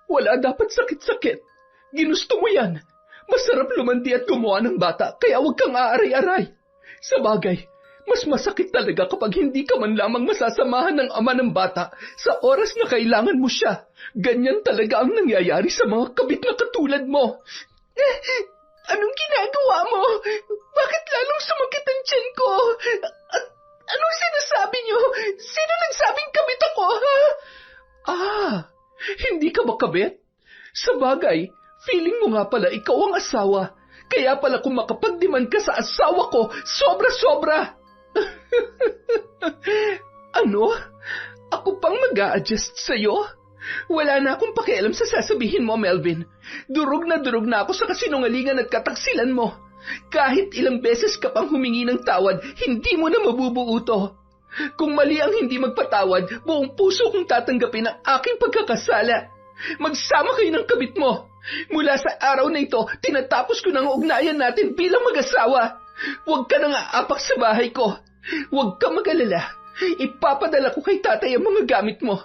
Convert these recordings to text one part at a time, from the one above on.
Wala dapat sakit-sakit. Ginusto mo yan. Masarap lumandi at gumawa ng bata, kaya huwag kang aaray-aray. Sa bagay, mas masakit talaga kapag hindi ka man lamang masasamahan ng ama ng bata sa oras na kailangan mo siya. Ganyan talaga ang nangyayari sa mga kabit na katulad mo. Anong ginagawa mo? Bakit lalong sumakit ang tiyan ko? At anong sinasabi niyo? Sino nagsabing kabit ako, ha? Hindi ka ba kabit? Sa bagay, feeling mo nga pala ikaw ang asawa. Kaya pala kung makapagdiman ka sa asawa ko, sobra-sobra. Ano? Ako pang mag-a-adjust sa'yo? Wala na akong pakialam sa sasabihin mo, Melvin. Durog na ako sa kasinungalingan at kataksilan mo. Kahit ilang beses ka pang humingi ng tawad, hindi mo na mabubuo to. Kung mali ang hindi magpatawad, buong puso kong tatanggapin ang aking pagkakasala. Magsama kayo ng kabit mo. Mula sa araw na ito, tinatapos ko ng ugnayan natin bilang mag-asawa. Huwag ka nang aapak sa bahay ko. Huwag ka mag-alala. Ipapadala ko kay tatay ang mga gamit mo.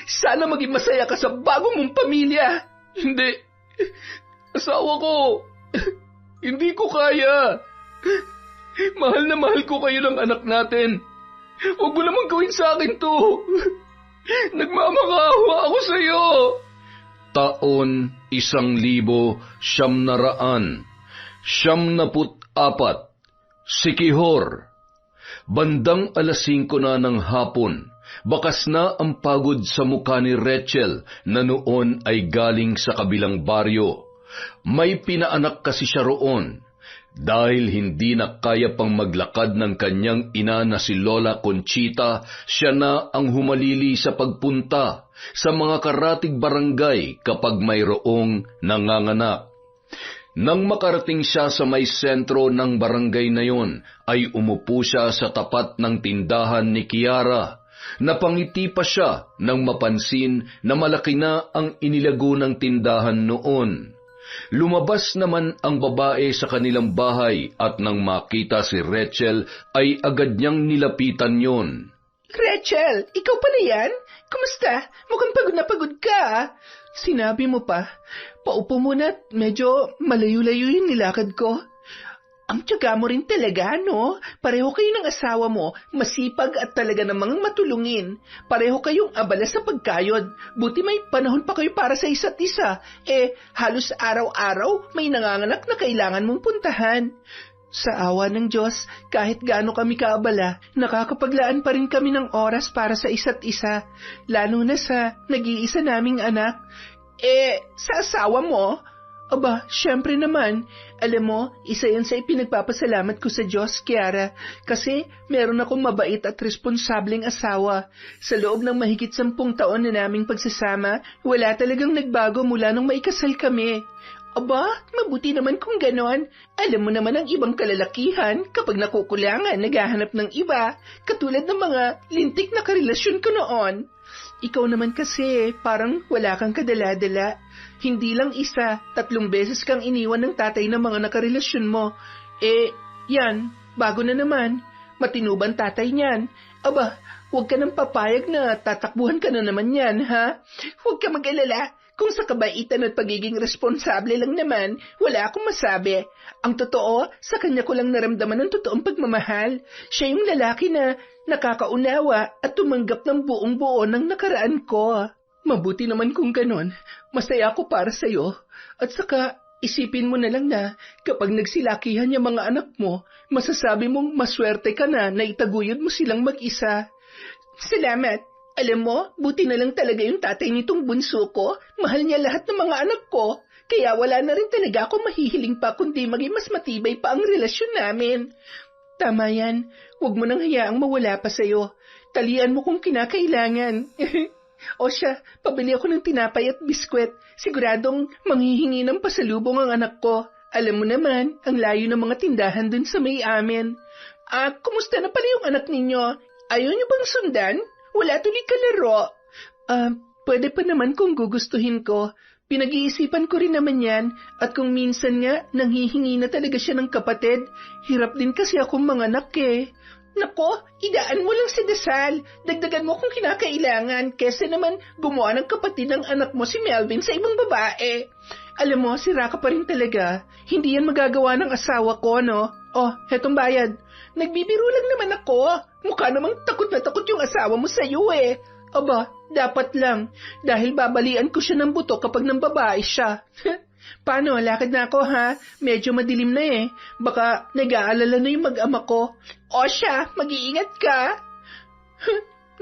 Sana maging masaya ka sa bago mong pamilya. Hindi. Asawa ko. Hindi ko kaya. Mahal na mahal ko kayo ng anak natin. Huwag mo naman gawin sa akin to. Nagmamakaawa ako sa iyo. Taon 1,900, 94, Sikihor. Bandang 5:00 na ng hapon, bakas na ang pagod sa mukha ni Rachel na noon ay galing sa kabilang baryo. May pinaanak kasi siya roon. Dahil hindi na kaya pang maglakad ng kanyang ina na si Lola Conchita, siya na ang humalili sa pagpunta sa mga karatig barangay kapag mayroong nanganganak. Nang makarating siya sa may sentro ng barangay na yon, ay umupo siya sa tapat ng tindahan ni Kiara. Napangiti pa siya nang mapansin na malaki na ang inilago ng tindahan noon. Lumabas naman ang babae sa kanilang bahay at nang makita si Rachel ay agad niyang nilapitan yon. Rachel, ikaw pala yan? Kumusta? Mukhang pagod na pagod ka. Sinabi mo pa. Paupo muna at medyo malayo-layo yung nilakad ko. Ang tiyaga mo rin talaga, no? Pareho kayo ng asawa mo, masipag at talaga namang matulungin. Pareho kayong abala sa pagkayod. Buti may panahon pa kayo para sa isa't isa. Halos araw-araw may nanganganak na kailangan mong puntahan. Sa awa ng Diyos, kahit gaano kami kaabala, nakakapaglaan pa rin kami ng oras para sa isa't isa, lalo na sa nag-iisa naming anak. Sa asawa mo? Aba, syempre naman. Alam mo, isa yan sa ipinagpapasalamat ko sa Diyos, Kiara, kasi meron akong mabait at responsableng asawa. Sa loob ng mahigit 10 taon na naming pagsasama, wala talagang nagbago mula nung maikasal kami. Aba, mabuti naman kung ganon. Alam mo naman ang ibang kalalakihan, kapag nakukulangan, naghahanap ng iba, katulad ng mga lintik na karelasyon ko noon. Ikaw naman kasi, parang wala kang kadala-dala. Hindi lang isa, 3 beses kang iniwan ng tatay ng mga nakarelasyon mo. Yan, bago na naman. Matinuban tatay niyan. Aba, huwag ka nang papayag na tatakbuhan ka na naman yan, ha? Huwag ka mag-alala. Kung sa kabaitan at pagiging responsable lang naman, wala akong masabi. Ang totoo, sa kanya ko lang naramdaman ng totoong pagmamahal. Siya yung lalaki na nakakaunawa at tumanggap ng buong-buo ng nakaraan ko. Mabuti naman kung ganon. Masaya ako para sa'yo. At saka, isipin mo na lang na kapag nagsilakihan yung mga anak mo, masasabi mong maswerte ka na itaguyod mo silang mag-isa. Salamat. Alam mo, buti na lang talaga yung tatay nitong bunso ko. Mahal niya lahat ng mga anak ko. Kaya wala na rin talaga ako mahihiling pa kundi maging mas matibay pa ang relasyon namin. Tama yan. Huwag mo nang hayaang mawala pa sa'yo. Talian mo kung kinakailangan. O siya, pabili ako ng tinapay at biskwit. Siguradong manghihingi ng pasalubong ang anak ko. Alam mo naman, ang layo ng mga tindahan dun sa may amin. Kumusta na pala yung anak ninyo? Ayaw niyo bang sundan? Wala tuloy kalaro. Pwede pa naman kung gugustuhin ko. Pinag-iisipan ko rin naman yan. At kung minsan nga, nanghihingi na talaga siya ng kapatid. Hirap din kasi akong manganak eh. Nako, idaan mo lang sa dasal. Dagdagan mo kung kinakailangan kesa naman gumawa ng kapatid ng anak mo si Melvin sa ibang babae. Alam mo, sira ka pa rin talaga. Hindi yan magagawa ng asawa ko, no? Oh, hetong bayad. Nagbibiro lang naman ako. Mukha namang takot na takot yung asawa mo sa'yo eh. Aba, dapat lang. Dahil babalian ko siya ng buto kapag nang babae siya. Paano, lakad na ako ha? Medyo madilim na eh. Baka nag-aalala na yung mag-ama ko. O siya, mag-iingat ka.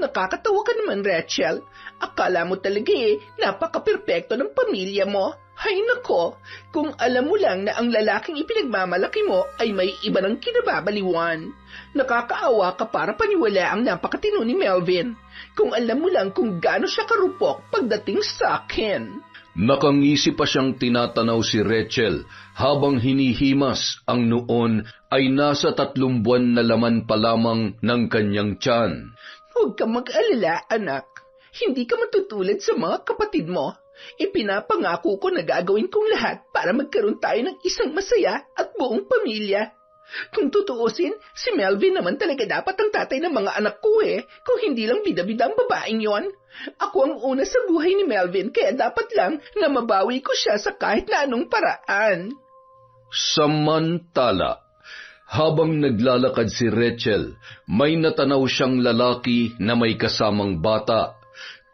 Nakakatawa ka naman, Rachel. Akala mo talaga eh, napaka-perpekto ng pamilya mo. Hay nako, kung alam mo lang na ang lalaking ipinagmamalaki mo ay may iba ng kinababaliwan. Nakakaawa ka para paniwala ang napakatino ni Melvin. Kung alam mo lang kung gaano siya karupok pagdating sa akin. Nakangisi pa siyang tinatanaw si Rachel habang hinihimas ang noon ay nasa 3 buwan na laman pa lamang ng kanyang tiyan. Huwag kang mag-alala, anak. Hindi ka matutulad sa mga kapatid mo. Ipinapangako ko na gagawin kong lahat para magkaroon tayo ng isang masaya at buong pamilya. Kung tutuusin, si Melvin naman talaga dapat ang tatay ng mga anak ko eh, kung hindi lang bida-bida ang babaeng yon. Ako ang una sa buhay ni Melvin, kaya dapat lang na mabawi ko siya sa kahit na anong paraan. Samantala, habang naglalakad si Rachel, may natanaw siyang lalaki na may kasamang bata.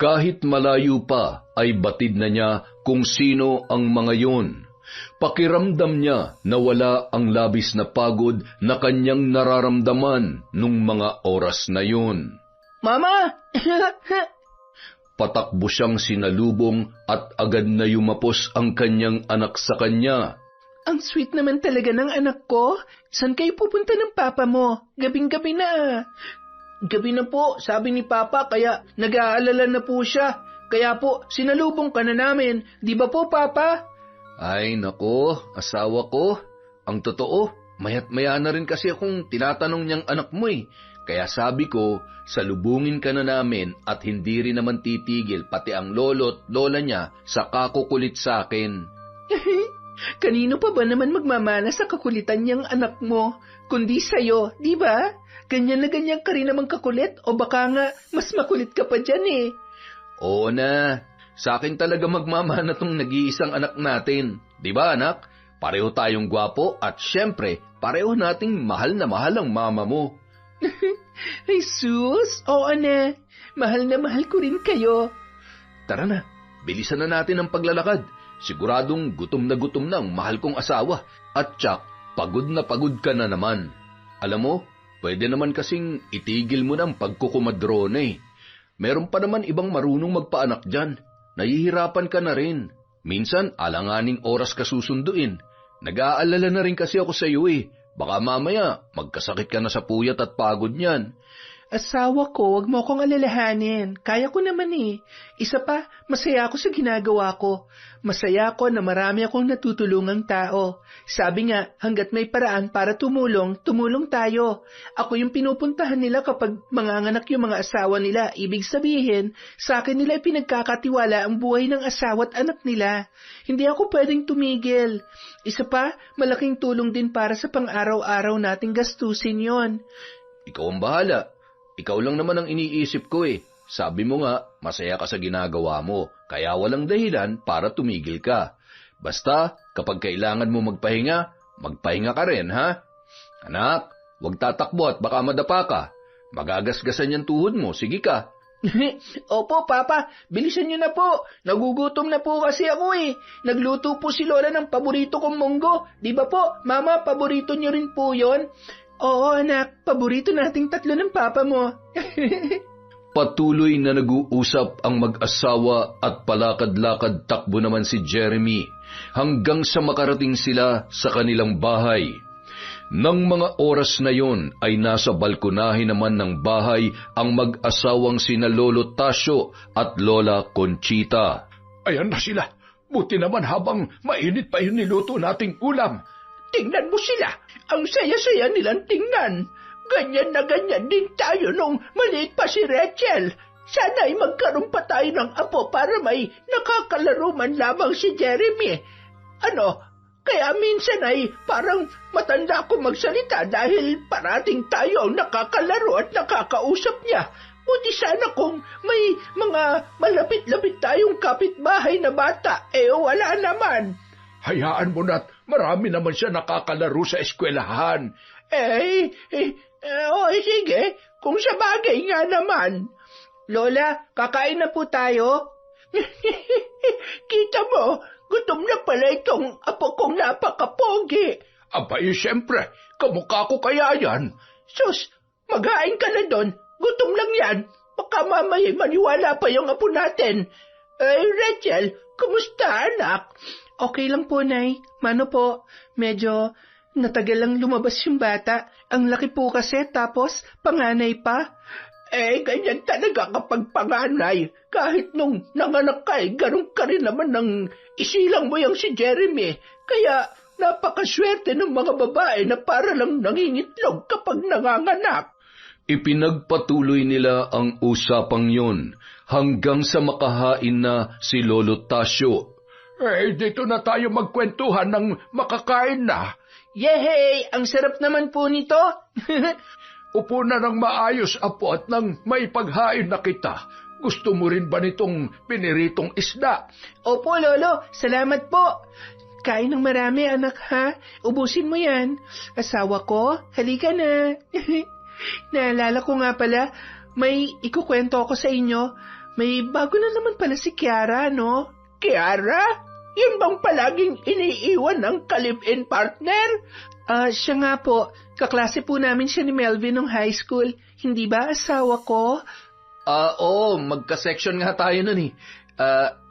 Kahit malayo pa, ay batid na niya kung sino ang mga yun. Pakiramdam niya na wala ang labis na pagod na kanyang nararamdaman nung mga oras na yun. Mama! Patakbo siyang sinalubong at agad na yumapos ang kanyang anak sa kanya. Ang sweet naman talaga ng anak ko. Saan kayo pupunta ng papa mo? Gabing-gabi na. Gabi na po, sabi ni Papa, kaya nag-aalala na po siya. Kaya po, sinalubong ka na namin. Di ba po, Papa? Ay, nako, asawa ko. Ang totoo, mayat maya na rin kasi akong tinatanong niyang anak mo eh. Kaya sabi ko, salubungin ka na namin at hindi rin naman titigil pati ang lolo't lola niya sa kakukulit sa akin. Kanino pa ba naman magmamana sa kakulitan niyang anak mo, kundi sa'yo, di ba? Ganyan na ganyan ka rin naman kakulit o baka nga mas makulit ka pa dyan eh. Oo na, sa akin talaga magmamana tong nag-iisang anak natin. Di ba anak? Pareho tayong gwapo at syempre, pareho nating mahal na mahal ang mama mo. Ay sus, oo na. Mahal na mahal ko rin kayo. Tara na, bilisan na natin ang paglalakad. Siguradong gutom na ang mahal kong asawa. At tsak, pagod na pagod ka na naman. Alam mo, pwede naman kasing itigil mo ng pagkukumadrone eh. Meron pa naman ibang marunong magpaanak dyan. Nahihirapan ka na rin. Minsan, alanganing oras ka susunduin. Nag-aalala na rin kasi ako sa iyo eh. Baka mamaya, magkasakit ka na sa puyat at pagod niyan. Asawa ko, wag mo akong alalahanin. Kaya ko naman eh. Isa pa, masaya ako sa ginagawa ko. Masaya ako na marami akong natutulungang tao. Sabi nga, hanggat may paraan para tumulong, tumulong tayo. Ako yung pinupuntahan nila kapag manganganak yung mga asawa nila. Ibig sabihin, sa akin nila pinagkakatiwala ang buhay ng asawa at anak nila. Hindi ako pwedeng tumigil. Isa pa, malaking tulong din para sa pang-araw-araw nating gastusin yon. Ikaw ang bahala. Ikaw lang naman ang iniisip ko eh. Sabi mo nga, masaya ka sa ginagawa mo, kaya walang dahilan para tumigil ka. Basta, kapag kailangan mo magpahinga, magpahinga ka rin, ha? Anak, huwag tatakbo at baka madapa ka. Magagasgasan yung tuhod mo, sige ka. Opo, Papa, bilisan niyo na po. Nagugutom na po kasi ako eh. Nagluto po si Lola ng paborito kong munggo. Di ba po, Mama, paborito niyo rin po yon? Oo, anak, paborito nating tatlo ng papa mo. Patuloy na nag-uusap ang mag-asawa at palakad-lakad takbo naman si Jeremy hanggang sa makarating sila sa kanilang bahay. Nang mga oras na yon ay nasa balkonahe naman ng bahay ang mag-asawang sina Lolo Tasio at Lola Conchita. Ayan na sila. Buti naman habang mainit pa yung niluto nating ulam. Tingnan mo sila. Ang saya-saya nilang tingnan. Ganyan na ganyan din tayo nung maliit pa si Rachel. Sana ay magkaroon pa tayo ng apo para may nakakalaro man lamang si Jeremy. Ano, Kaya minsan ay parang matanda ko magsalita dahil parating tayo ang nakakalaro at nakakausap niya. Buti sana kung may mga malapit-lapit tayong kapitbahay na bata, wala naman. Hayaan mo na't marami naman siya nakakalaro sa eskwelahan. Sige, kung sa bagay nga naman. Lola, kakain na po tayo. Kita mo, gutom na pala itong apo kong napakapogi. Abay, siyempre, kamukha ko kaya yan. Sus, maghain ka na doon. Gutom lang yan. Baka mamaya maniwala pa yung apo natin. Rachel, kumusta anak? Okay lang po, Nay. Mano po, medyo natagal lang lumabas yung bata. Ang laki po kasi, tapos panganay pa. Ganyan talaga kapag panganay. Kahit nung nanganak ka, ganun ka rin naman ng isilang mo yung si Jeremy. Kaya napakaswerte ng mga babae na para lang nangingitlog kapag nanganganak. Ipinagpatuloy nila ang usapang yun hanggang sa makahain na si Lolo Tasyo. Dito na tayo magkwentuhan ng makakain na. Yehey! Ang sarap naman po nito. Upo na ng maayos, apo, at nang maipaghain na kita. Gusto mo rin ba nitong piniritong isda? Opo, Lolo. Salamat po. Kain ng marami, anak, ha? Ubusin mo yan. Asawa ko, halika na. Naalala ko nga pala, may ikukwento ako sa inyo. May bago na naman pala si Kiara, no? Kiara? Yan bang palaging iniiwan ng ka-live-in partner? Siya nga po. Kaklase po namin siya ni Melvin nung high school. Hindi ba asawa ko? Oo, magka-section nga tayo nun eh.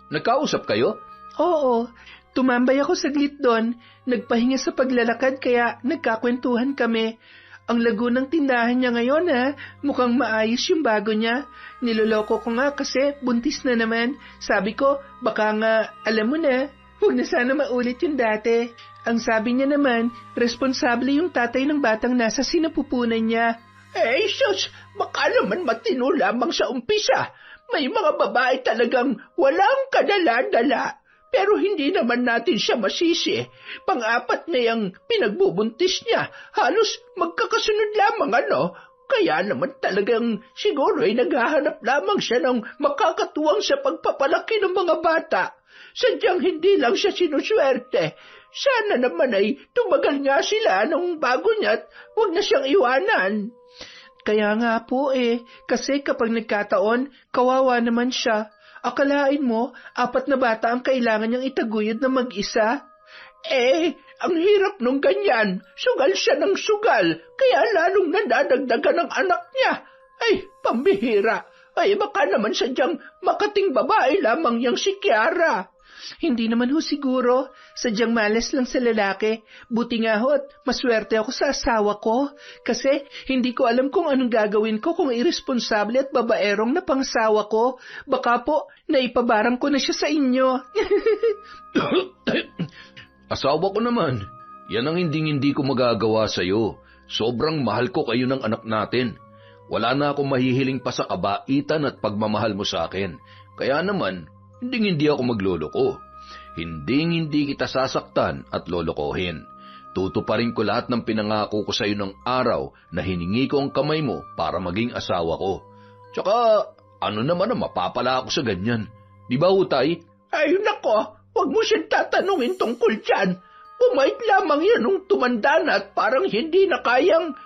Nagkausap kayo? Oo. Tumambay ako saglit doon. Nagpahinga sa paglalakad kaya nagkakwentuhan kami. Ang lago ng tindahan niya ngayon mukhang maayos yung bago niya. Niloloko ko nga kasi buntis na naman. Sabi ko, baka nga alam mo na, huwag na sana maulit yung dati. Ang sabi niya naman, responsable yung tatay ng batang nasa sinapupunan niya. Sus, baka naman matino lamang sa umpisa. May mga babae talagang walang kadala-dala. Pero hindi naman natin siya masisi. Pang-apat na yung pinagbubuntis niya. Halos magkakasunod lamang Kaya naman talagang siguro ay naghahanap lamang siya ng makakatuwang sa pagpapalaki ng mga bata. Sadyang hindi lang siya sinuswerte. Sana naman ay tumagal nga sila nung bago niya at huwag na siyang iwanan. Kaya nga po kasi kapag nagkataon, kawawa naman siya. Akalain mo, 4 na bata ang kailangan niyang itaguyod na mag-isa? Ang hirap nung ganyan. Sugal siya ng sugal, kaya lalong nadadagdagan ng anak niya. Pambihira. Baka naman sadyang makating babae lamang yang si Kiara. Hindi naman ho siguro. Sadyang malas lang sa lalaki. Buti nga ho at maswerte ako sa asawa ko. Kasi hindi ko alam kung anong gagawin ko kung irresponsable at babaerong na pangsawa ko. Baka po, naipabarang ko na siya sa inyo. Asawa ko naman. Yan ang hindi ko magagawa sa'yo. Sobrang mahal ko kayo ng anak natin. Wala na akong mahihiling pa sa kabaitan at pagmamahal mo sa akin. Kaya naman, hindi ako magloloko. Hindi kita sasaktan at lolokohin. Tutuparin ko lahat ng pinangako ko sa iyo ng araw na hiningi ko ang kamay mo para maging asawa ko. Tsaka, ano naman ang mapapala ako sa ganyan? Di ba, Utay? Nako, wag mo siyang tatanungin tungkol dyan. Bumait lamang yan nung tumanda na at parang hindi na kayang...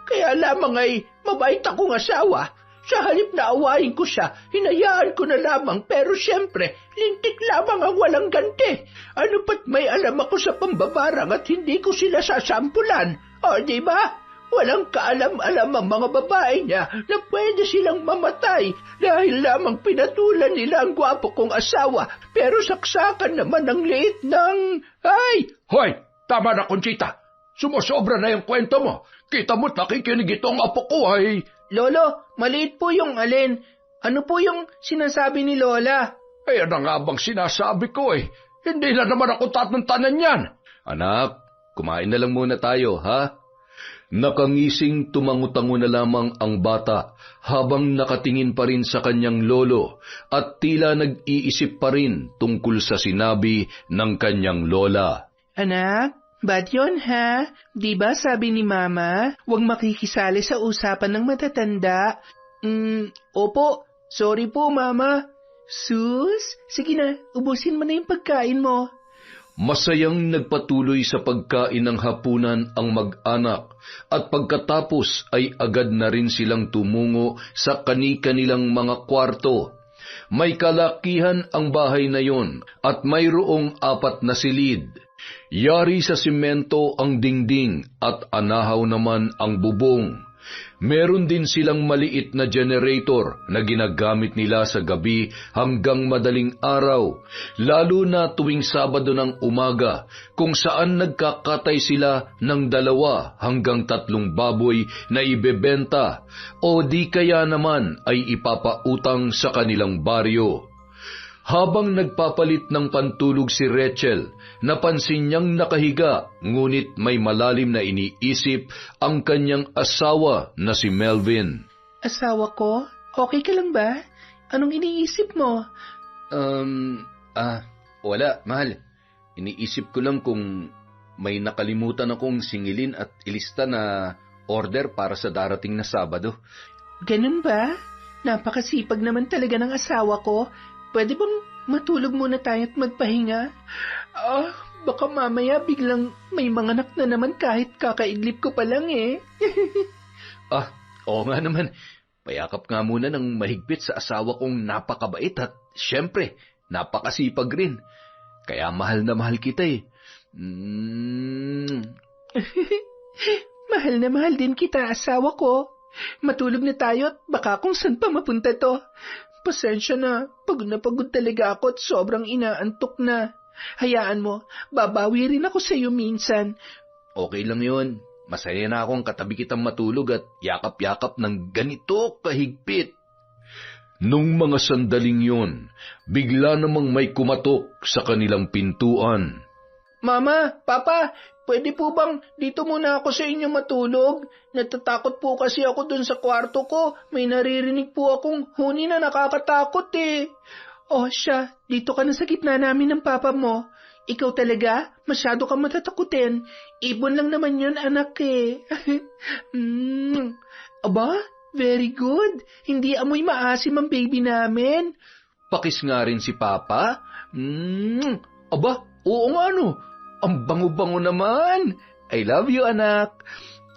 kaya lamang ay mabait akong asawa. Sa halip na awayin ko siya, hinayaan ko na lamang pero siyempre, lintik lamang ang walang ganti. Ano pat may alam ako sa pambabarang at hindi ko sila sasampulan. Di ba? Walang kaalam-alam ang mga babae niya na pwede silang mamatay dahil lamang pinatulan nila ang gwapo kong asawa pero saksakan naman ang liit ng... Hoy! Tama na, Conchita! Sumusobra na yung kwento mo. Kita mo't nakikinig itong apo ko Lolo, maliit po yung alin. Ano po yung sinasabi ni Lola? Ano nga bang sinasabi ko Hindi na naman ako tatantanan yan. Anak, kumain na lang muna tayo, ha? Nakangising tumangutango na lamang ang bata habang nakatingin pa rin sa kanyang lolo at tila nag-iisip pa rin tungkol sa sinabi ng kanyang lola. Anak, bad yun ha? Di ba sabi ni Mama, huwag makikisali sa usapan ng matatanda? Opo, sorry po Mama. Sus, sige na, ubusin mo na yung pagkain mo. Masayang nagpatuloy sa pagkain ng hapunan ang mag-anak at pagkatapos ay agad na rin silang tumungo sa kani-kanilang mga kwarto. May kalakihan ang bahay na yon at mayroong 4 na silid. Yari sa simento ang dingding at anahaw naman ang bubong. Meron din silang maliit na generator na ginagamit nila sa gabi hanggang madaling araw, lalo na tuwing Sabado ng umaga, kung saan nagkakatay sila ng 2 hanggang 3 baboy na ibebenta o di kaya naman ay ipapautang sa kanilang baryo. Habang nagpapalit ng pantulog si Rachel, napansin niyang nakahiga, ngunit may malalim na iniisip ang kanyang asawa na si Melvin. Asawa ko, okay ka lang ba? Anong iniisip mo? Wala, mahal. Iniisip ko lang kung may nakalimutan akong singilin at ilista na order para sa darating na Sabado. Ganun ba? Napakasipag naman talaga ng asawa ko. Pwede bang matulog muna tayo at magpahinga? Baka mamaya biglang may manganak na naman kahit kakaidlip ko pa lang eh. Oo nga naman. Payakap nga muna ng mahigpit sa asawa kong napakabait at syempre, napakasipag rin. Kaya mahal na mahal kita eh. Mahal na mahal din kita, asawa ko. Matulog na tayo at baka kung saan pa mapunta to. Pasensya na, pagod na pagod talaga ako at sobrang inaantok na. Hayaan mo, babawi rin ako sa iyo minsan. Okay lang yun. Masaya na akong katabi kitang matulog at yakap-yakap ng ganito kahigpit. Nung mga sandaling yun, bigla namang may kumatok sa kanilang pintuan. Mama, Papa, pwede po bang dito muna ako sa inyo matulog? Natatakot po kasi ako dun sa kwarto ko. May naririnig po akong huni na nakakatakot eh. Siya, dito ka na sa gitna namin ng papa mo. Ikaw talaga, masyado kang matatakutin. Ibon lang naman yun, anak eh. Aba, very good. Hindi amoy maasim ang baby namin. Pakis nga rin si Papa. Aba, oo nga no. Ang bango-bango naman. I love you, anak.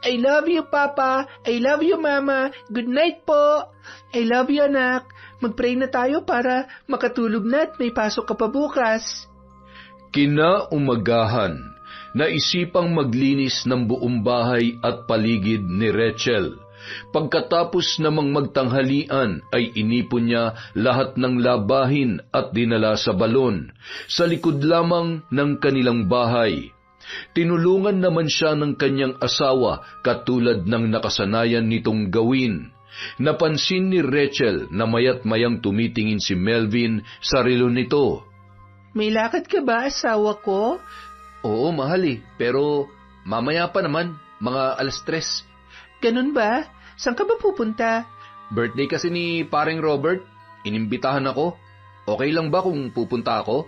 I love you, Papa. I love you, Mama. Good night po. I love you, anak. Mag-pray na tayo para makatulog na at may pasok ka pa bukas. Kinaumagahan, naisipang maglinis ng buong bahay at paligid ni Rachel. Pagkatapos namang magtanghalian ay inipon niya lahat ng labahin at dinala sa balon, sa likod lamang ng kanilang bahay. Tinulungan naman siya ng kanyang asawa katulad ng nakasanayan nitong gawin. Napansin ni Rachel na mayat mayang tumitingin si Melvin sa relo nito. May lakad ka ba, asawa ko? Oo, mahal eh, pero mamaya pa naman, mga 3:00. Ganun ba? Saan ka ba pupunta? Birthday kasi ni paring Robert. Inimbitahan ako. Okay lang ba kung pupunta ako?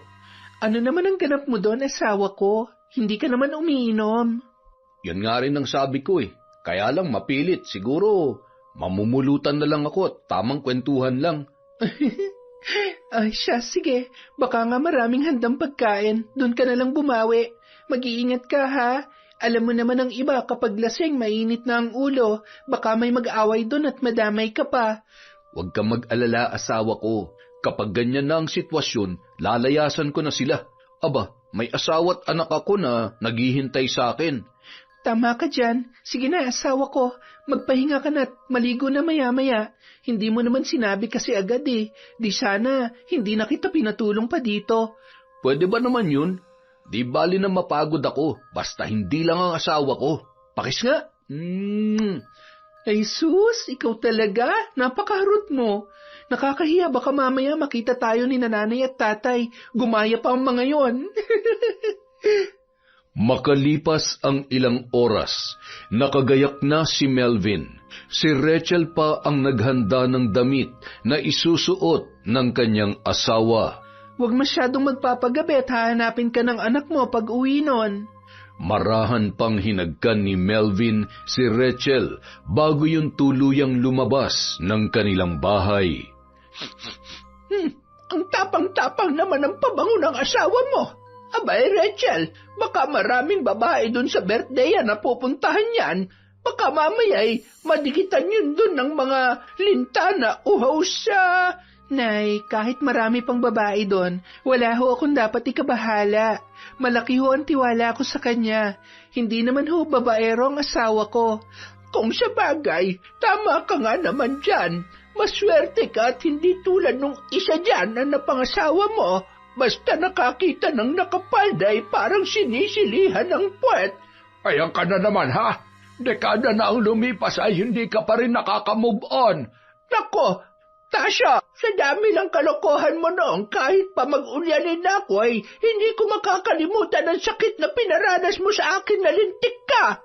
Ano naman ang ganap mo doon, asawa ko? Hindi ka naman umiinom. Yan nga rin ang sabi ko eh. Kaya lang mapilit. Siguro mamumulutan na lang ako at tamang kwentuhan lang. Ay siya, sige. Baka nga maraming handang pagkain. Doon ka na lang bumawi. Mag-iingat ka ha. Alam mo naman ang iba kapag lasing mainit na ang ulo. Baka may mag-away doon at madamay ka pa. Huwag kang mag-alala, asawa ko. Kapag ganyan na ang sitwasyon, lalayasan ko na sila. Aba, may asawa't anak ako na naghihintay sa akin. Tama ka dyan. Sige na, asawa ko. Magpahinga ka na at maligo na maya-maya. Hindi mo naman sinabi kasi agad eh. Di sana, hindi na kita pinatulong pa dito. Pwede ba naman yun? Di bali na mapagod ako, basta hindi lang ang asawa ko. Pakis nga. Ay sus, ikaw talaga. Napakaharot mo. Nakakahiya, baka mamaya makita tayo ni nanay at tatay. Gumaya pa ang mga yon. Makalipas ang ilang oras, nakagayak na si Melvin. Si Rachel pa ang naghanda ng damit na isusuot ng kanyang asawa. Huwag masyadong magpapagabi at hahanapin ka ng anak mo pag uwi nun. Marahan pang hinagkan ni Melvin si Rachel bago yung tuluyang lumabas ng kanilang bahay. Ang tapang-tapang naman ang pabango ng asawa mo. Abay, Rachel, baka maraming babae dun sa birthday na pupuntahan yan. Baka mamaya'y madikitan yun dun ng mga lintana uhaw sa... Nay, kahit marami pang babae doon, wala ho akong dapat ikabahala. Malaki ho ang tiwala ko sa kanya. Hindi naman ho babaero ang asawa ko. Kung sa bagay, tama ka nga naman dyan. Maswerte ka at hindi tulad nung isa dyan na napangasawa mo. Basta nakakita ng nakapalday parang sinisilihan ng puwet. Ayan ka na naman, ha? Dekada na ang lumipas ay hindi ka pa rin nakaka-move on. Nako, Tasha, sa dami ng kalokohan mo noong kahit pa mag-ulyanin ako ay hindi ko makakalimutan ang sakit na pinaranas mo sa akin na lintik ka.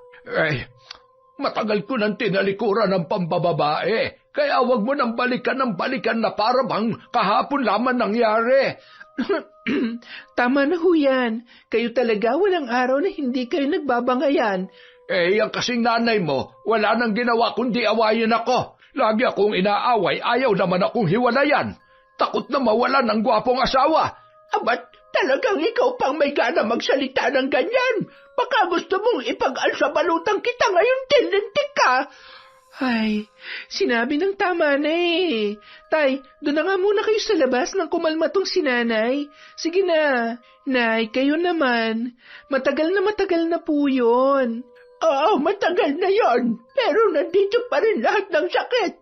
Matagal ko nang tinalikuran ng pambababae, kaya wag mo nang balikan na para bang kahapon lamang nangyari. Tama na ho yan. Kayo talaga walang araw na hindi kayo nagbabangayan. Ang kasing nanay mo, wala nang ginawa kundi awayin ako. Lagi akong inaaway, ayaw naman akong hiwalayan. Takot na mawalan ng gwapong asawa. Abat, talagang ikaw pang may gana magsalita ng ganyan. Baka gusto mong ipag-alsabalutang kita ngayon din, lintik ka. Ay, sinabi ng tama na eh. Tay, doon na nga muna kayo sa labas nang kumalma tong si nanay. Sige na. Nay, kayo naman. Matagal na po yun. Oo, matagal na yon. Pero nandito pa rin lahat ng sakit.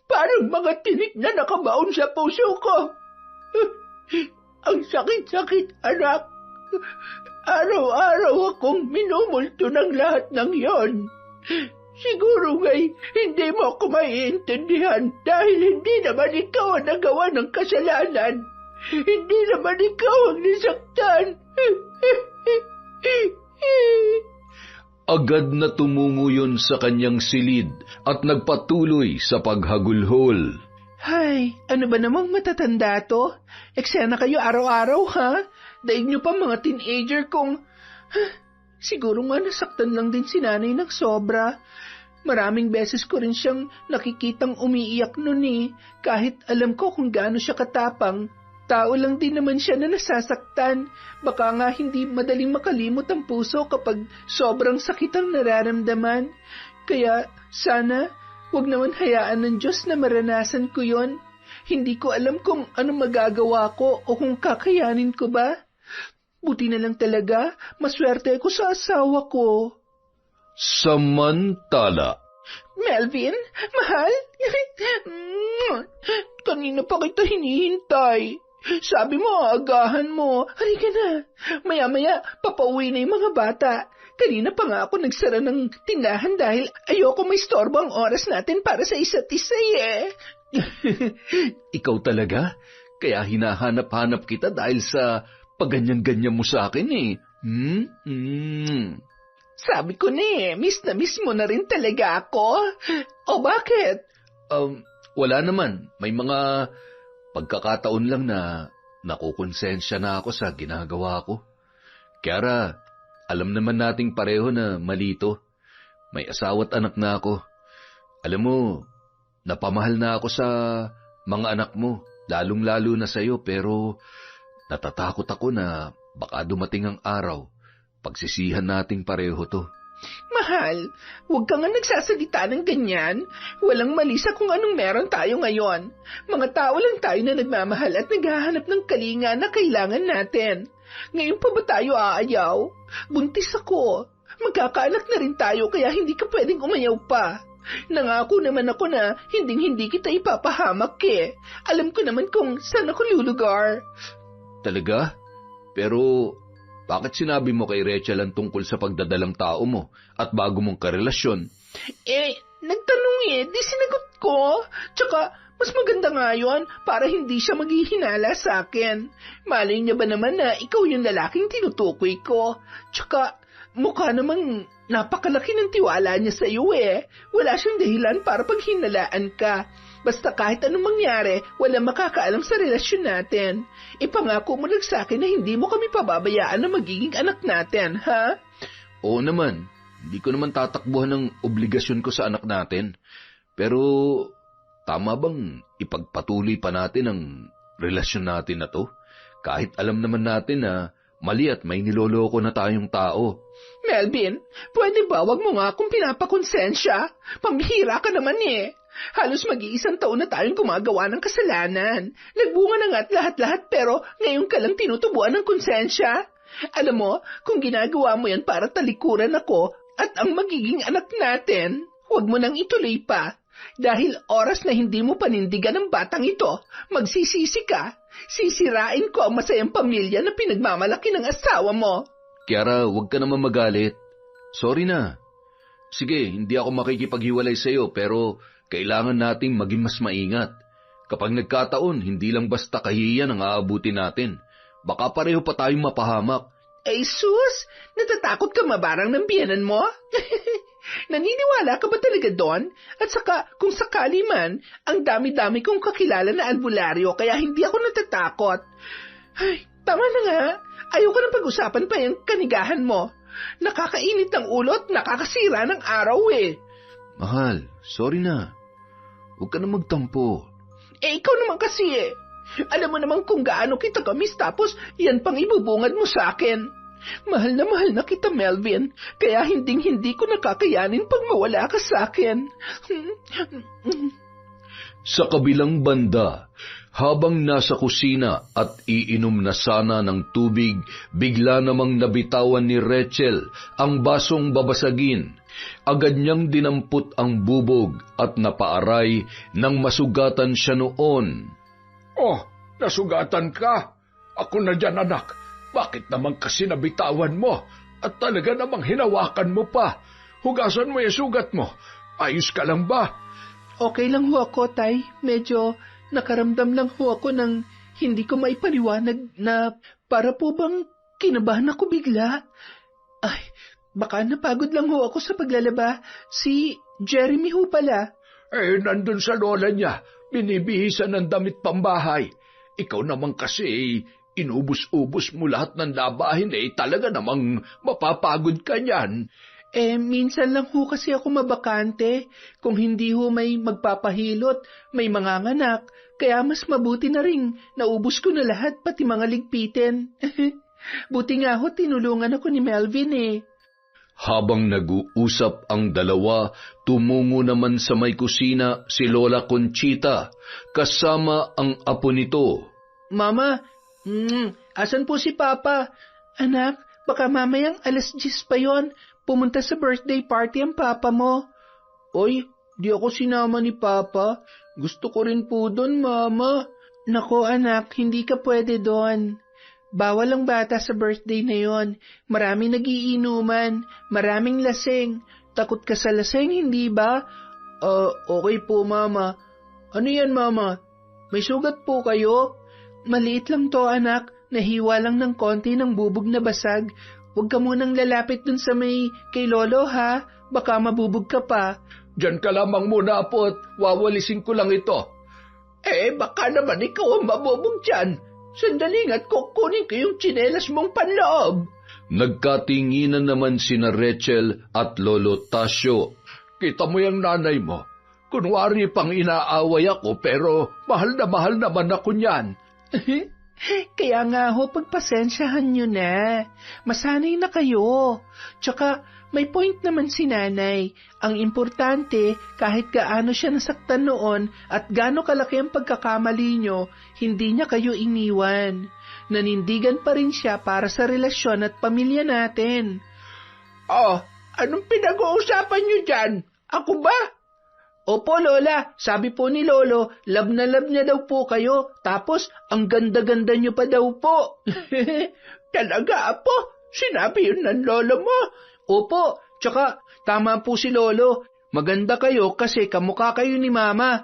Parang mga tinik na nakabaon sa puso ko. Ang sakit-sakit, anak. Araw-araw akong minumulto ng lahat ng yon. Siguro nga'y hindi mo ako maiintindihan dahil hindi naman ikaw ang nagawa ng kasalanan. Hindi naman ikaw ang nisaktan. Agad na tumungo yun sa kanyang silid at nagpatuloy sa paghagulhol. Hay, ano ba namang matatanda to? Eksena kayo araw-araw, ha? Daig nyo pa mga teenager kung... Siguro nga nasaktan lang din si nanay ng sobra. Maraming beses ko rin siyang nakikitang umiiyak nun eh, kahit alam ko kung gaano siya katapang. Tao lang din naman siya na nasasaktan. Baka nga hindi madaling makalimot ang puso kapag sobrang sakit ang nararamdaman. Kaya sana, wag naman hayaan ng Diyos na maranasan ko yon. Hindi ko alam kung ano magagawa ko o kung kakayanin ko ba. Buti na lang talaga, maswerte ako sa asawa ko. Samantala. Melvin, mahal? Kanina pa kita hinihintay. Sabi mo, agahan mo. Halika na. Maya-maya, papauwi na yung mga bata. Kanina pa nga ako nagsara ng tindahan dahil ayoko may storbo ang oras natin para sa isa't isa eh. Ikaw talaga? Kaya hinahanap-hanap kita dahil sa pagganyan-ganyan mo sa akin eh. Sabi ko na miss na miss mo na rin talaga ako. O bakit? Wala naman. May mga pagkakataon lang na nakukonsensya na ako sa ginagawa ko. Kaya alam naman nating pareho na malito. May asawa't anak na ako. Alam mo, napamahal na ako sa mga anak mo, lalong-lalo na sa'yo, pero natatakot ako na baka dumating ang araw, pagsisihan nating pareho to. Mahal, huwag ka nga nagsasalita ng ganyan. Walang mali sa kung anong meron tayo ngayon. Mga tao lang tayo na nagmamahal at naghahanap ng kalinga na kailangan natin. Ngayon pa ba tayo aayaw? Buntis ako. Magkakaanak na rin tayo kaya hindi ka pwedeng umayaw pa. Nangako naman ako na hinding-hindi kita ipapahamak eh. Alam ko naman kung saan ako lulugar. Talaga? Pero bakit sinabi mo kay Rachel ang tungkol sa pagdadalang tao mo at bago mong karelasyon? Nagtanong di sinagot ko. Tsaka, mas maganda nga yun para hindi siya maghihinala sa akin. Malay niya ba naman na ikaw yung lalaking tinutukoy ko? Tsaka, mukha namang napakalaki ng tiwala niya sa iyo eh. Wala siyang dahilan para paghinalaan ka. Basta kahit anong mangyari, walang makakaalam sa relasyon natin. Ipangako mo lang sa akin na hindi mo kami pababayaan na magiging anak natin, ha? Oo naman, hindi ko naman tatakbuhan ng obligasyon ko sa anak natin. Pero tama bang ipagpatuloy pa natin ang relasyon natin na to? Kahit alam naman natin na mali at may niloloko na tayong tao. Melvin, pwede ba wag mo nga akong pinapakonsensya? Pambihira ka naman eh. Halos mag-iisang taon na tayong gumagawa ng kasalanan. Nagbunga na nga't lahat-lahat pero ngayon ka lang tinutubuan ng konsensya. Alam mo, kung ginagawa mo yan para talikuran ako at ang magiging anak natin, huwag mo nang ituloy pa. Dahil oras na hindi mo panindigan ng batang ito, magsisisi ka. Sisirain ko ang masayang pamilya na pinagmamalaki ng asawa mo. Kiara, huwag ka naman magalit. Sorry na. Sige, hindi ako makikipaghiwalay sa iyo pero kailangan nating maging mas maingat. Kapag nagkataon, hindi lang basta kahihiyan ang aabutin natin. Baka pareho pa tayong mapahamak. Ay sus, natatakot ka mabarang ng biyenan mo? Naniniwala ka ba talaga doon? At saka, kung sakali man, ang dami-dami kong kakilala na albularyo kaya hindi ako natatakot. Ay, tama na nga. Ayoko nang pag-usapan pa yung kanigahan mo. Nakakainit ng ulo at nakakasira ng araw eh. Mahal, sorry na. Huwag ka na magtampo. Ikaw naman kasi eh. Alam mo naman kung gaano kita kamis tapos yan pang ibubungad mo sa akin. Mahal na kita, Melvin. Kaya hindi ko nakakayanin pag mawala ka sa akin. Sa kabilang banda, habang nasa kusina at iinom na sana ng tubig, bigla namang nabitawan ni Rachel ang basong babasagin. Agad niyang dinampot ang bubog at napaaray nang masugatan siya noon. Oh, nasugatan ka? Ako na dyan, anak. Bakit naman kasi nabitawan mo? At talaga namang hinawakan mo pa. Hugasan mo yung sugat mo. Ayos ka lang ba? Okay lang ho ako, Tay. Medyo nakaramdam lang ho ako ng hindi ko maipaliwanag na para po bang kinabahan ako bigla. Ay, baka napagod lang ho ako sa paglalaba. Si Jeremy ho pala. Nandun sa lola niya. Binibihisan ng damit pambahay. Ikaw naman kasi inubos-ubos mo lahat ng labahin talaga namang mapapagod ka niyan. Minsan lang ho kasi ako mabakante. Kung hindi ho may magpapahilot, may manganganak, kaya mas mabuti na ring naubos ko na lahat pati mga ligpitin. Buti nga ho tinulungan ako ni Melvin eh. Habang nag-uusap ang dalawa, tumungo naman sa may kusina si Lola Conchita, kasama ang apo nito. Mama, asan po si Papa? Anak, baka mamayang 10:00 pa yon. Pumunta sa birthday party ang Papa mo. Oy, di ako sinama ni Papa. Gusto ko rin po doon, Mama. Nako anak, hindi ka pwede doon. Bawal ang bata sa birthday na yon. Maraming nagiinuman, maraming lasing. Takot ka sa lasing, hindi ba? Okay po, Mama. Ano yan, Mama? May sugat po kayo? Maliit lang to, anak. Nahiwa lang ng konti ng bubog na basag. Huwag ka munang lalapit dun sa may kay Lolo, ha? Baka mabubog ka pa. Diyan ka lamang muna, apo, at wawalisin ko lang ito. Baka naman ikaw ang mabubog dyan. Sandaling at kukunin ko yung tsinelas mong panloob. Nagkatinginan naman sina Rachel at Lolo Tasio. Kita mo yung nanay mo. Kunwari pang inaaway ako pero mahal naman ako niyan. Kaya nga ho, pagpasensyahan nyo na. Masanay na kayo. Tsaka, may point naman si nanay. Ang importante, kahit gaano siya nasaktan noon at gaano kalaki ang pagkakamali nyo, hindi niya kayo iniwan. Nanindigan pa rin siya para sa relasyon at pamilya natin. Anong pinag-uusapan nyo dyan? Ako ba? Opo, Lola. Sabi po ni Lolo, love na love niya daw po kayo. Tapos, ang ganda-ganda niyo pa daw po. Talaga, Apo? Sinabi yun ng Lolo mo? Opo, tsaka tama po si Lolo. Maganda kayo kasi kamukha kayo ni Mama.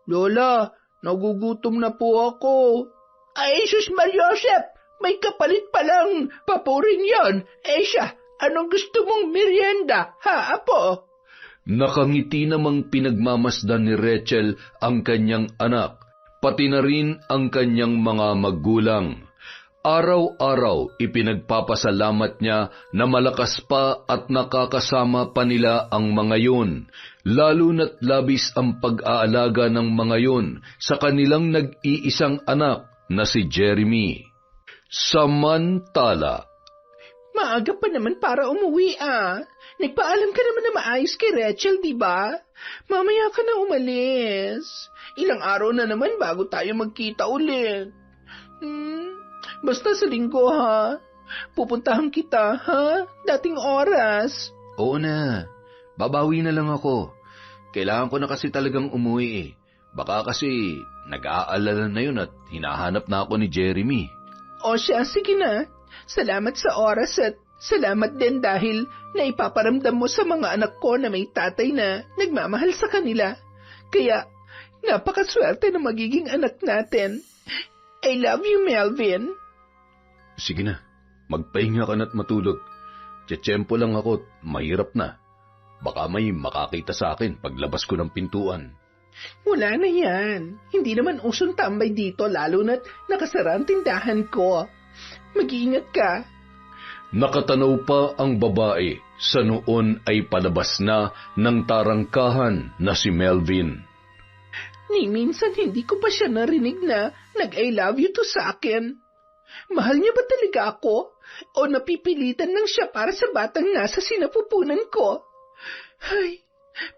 Lola, nagugutom na po ako. Ay, Sus Mariosep, may kapalit palang papurin yon. Siya, Anong gusto mong merienda, ha, apo? Nakangiti namang pinagmamasdan ni Rachel ang kanyang anak, pati na rin ang kanyang mga magulang. Araw-araw ipinagpapasalamat niya na malakas pa at nakakasama pa nila ang mga yun, lalo na't labis ang pag-aalaga ng mga yun sa kanilang nag-iisang anak na si Jeremy. Samantala, Maaga pa naman para umuwi, ah. Nagpaalam ka naman na maayos kay Rachel, di ba? Mamaya ka na umalis. Ilang araw na naman bago tayo magkita ulit. Basta sa linggo, ha? Pupuntahan kita, ha? Dating oras. oo na, babawi na lang ako. Kailangan ko na kasi talagang umuwi eh. Baka kasi nag-aalala na yun at hinahanap na ako ni Jeremy. O siya, sige na. Salamat sa oras at salamat din dahil naipaparamdam mo sa mga anak ko na may tatay na nagmamahal sa kanila. Kaya, napakaswerte na magiging anak natin. I love you, Melvin. Sige na, magpahinga ka na't matulog. Tiyempo lang ako, mahirap na. Baka may makakita sa akin paglabas ko ng pintuan. Wala na yan. Hindi naman usong tambay dito lalo na't nakasara ang tindahan ko. Mag-iingat ka. Nakatanaw pa ang babae sa noon ay palabas na ng tarangkahan na si Melvin. Ni minsan hindi ko pa siya narinig na nag-I love you to sa akin. Mahal niya ba talaga ako? O napipilitan lang siya para sa batang nasa sinapupunan ko? Ay,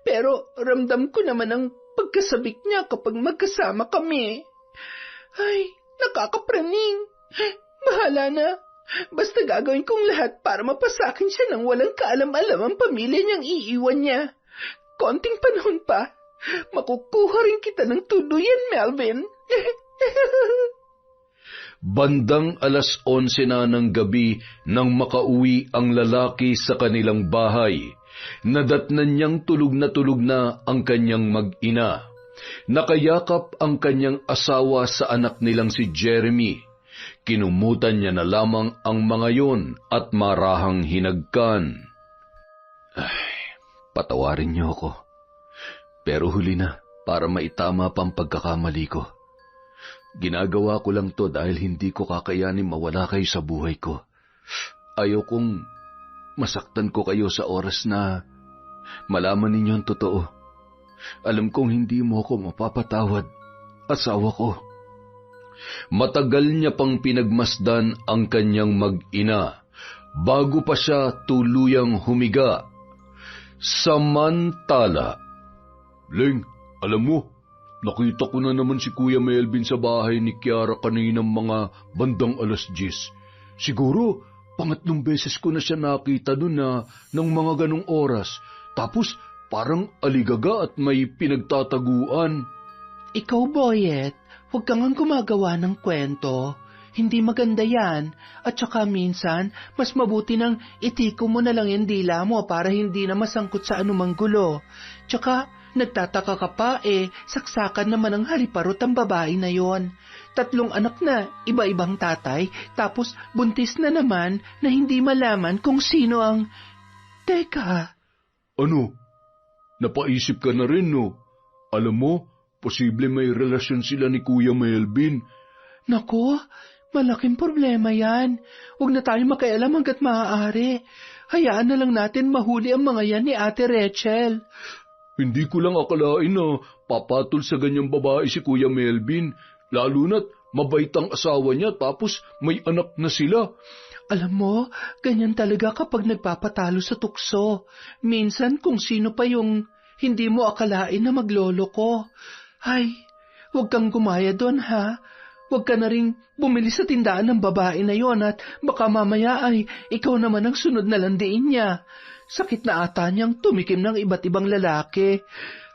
pero ramdam ko naman ang pagkasabik niya kapag magkasama kami. Ay, nakakapraning. Bahala na. Basta gagawin kong lahat para mapasakin siya ng walang kaalam-alam ang pamilya niyang iiwan niya. Konting panahon pa, makukuha rin kita ng tuluyan, Melvin. Bandang 11:00 na ng gabi nang makauwi ang lalaki sa kanilang bahay. Nadatnan niyang tulog na ang kanyang mag-ina. Nakayakap ang kanyang asawa sa anak nilang si Jeremy. Kinumutan niya na lamang ang mga yon at marahang hinagkan. Ay, patawarin niyo ako. Pero huli na para maitama pa ang pagkakamali ko. Ginagawa ko lang to dahil hindi ko kakayanin mawala kayo sa buhay ko. Ayaw kong masaktan ko kayo sa oras na malaman ninyo ang totoo. Alam kong hindi mo ako mapapatawad, asawa ko. Matagal niya pang pinagmasdan ang kanyang mag-ina bago pa siya tuluyang humiga. Samantala, Leng, alam mo, nakita ko na naman si Kuya Melvin sa bahay ni Kiara kaninang mga bandang 10:00. Siguro, pangatlong beses ko na siya nakita doon na ng mga ganong oras. Tapos, parang aligaga at may pinagtataguan. Ikaw, Boyet, huwag kang gumagawa ng kwento. Hindi maganda yan. At saka minsan, mas mabuti nang itiko mo na lang yung dila mo para hindi na masangkot sa anumang gulo. Tsaka, nagtataka ka pa saksakan naman ang haliparot ang babae na yon. 3 anak na, iba-ibang tatay, tapos buntis na naman na hindi malaman kung sino ang... Teka. Ano? Napaisip ka na rin, no? Alam mo, posible may relasyon sila ni Kuya Melvin. Naku, malaking problema yan. Huwag na tayo makialam hanggat maaari. Hayaan na lang natin mahuli ang mga yan ni Ate Rachel. Hindi ko lang akalain na papatol sa ganyang babae si Kuya Melvin, lalo na't mabait ang asawa niya tapos may anak na sila. Alam mo, ganyan talaga kapag nagpapatalo sa tukso. Minsan kung sino pa yung hindi mo akalain na maglolo ko. Ay, huwag kang gumaya doon, ha? Huwag ka na ring bumili sa tindahan ng babae na yon at baka mamaya ay ikaw naman ang sunod na landiin niya. Sakit na ata niyang tumikim ng iba't ibang lalaki.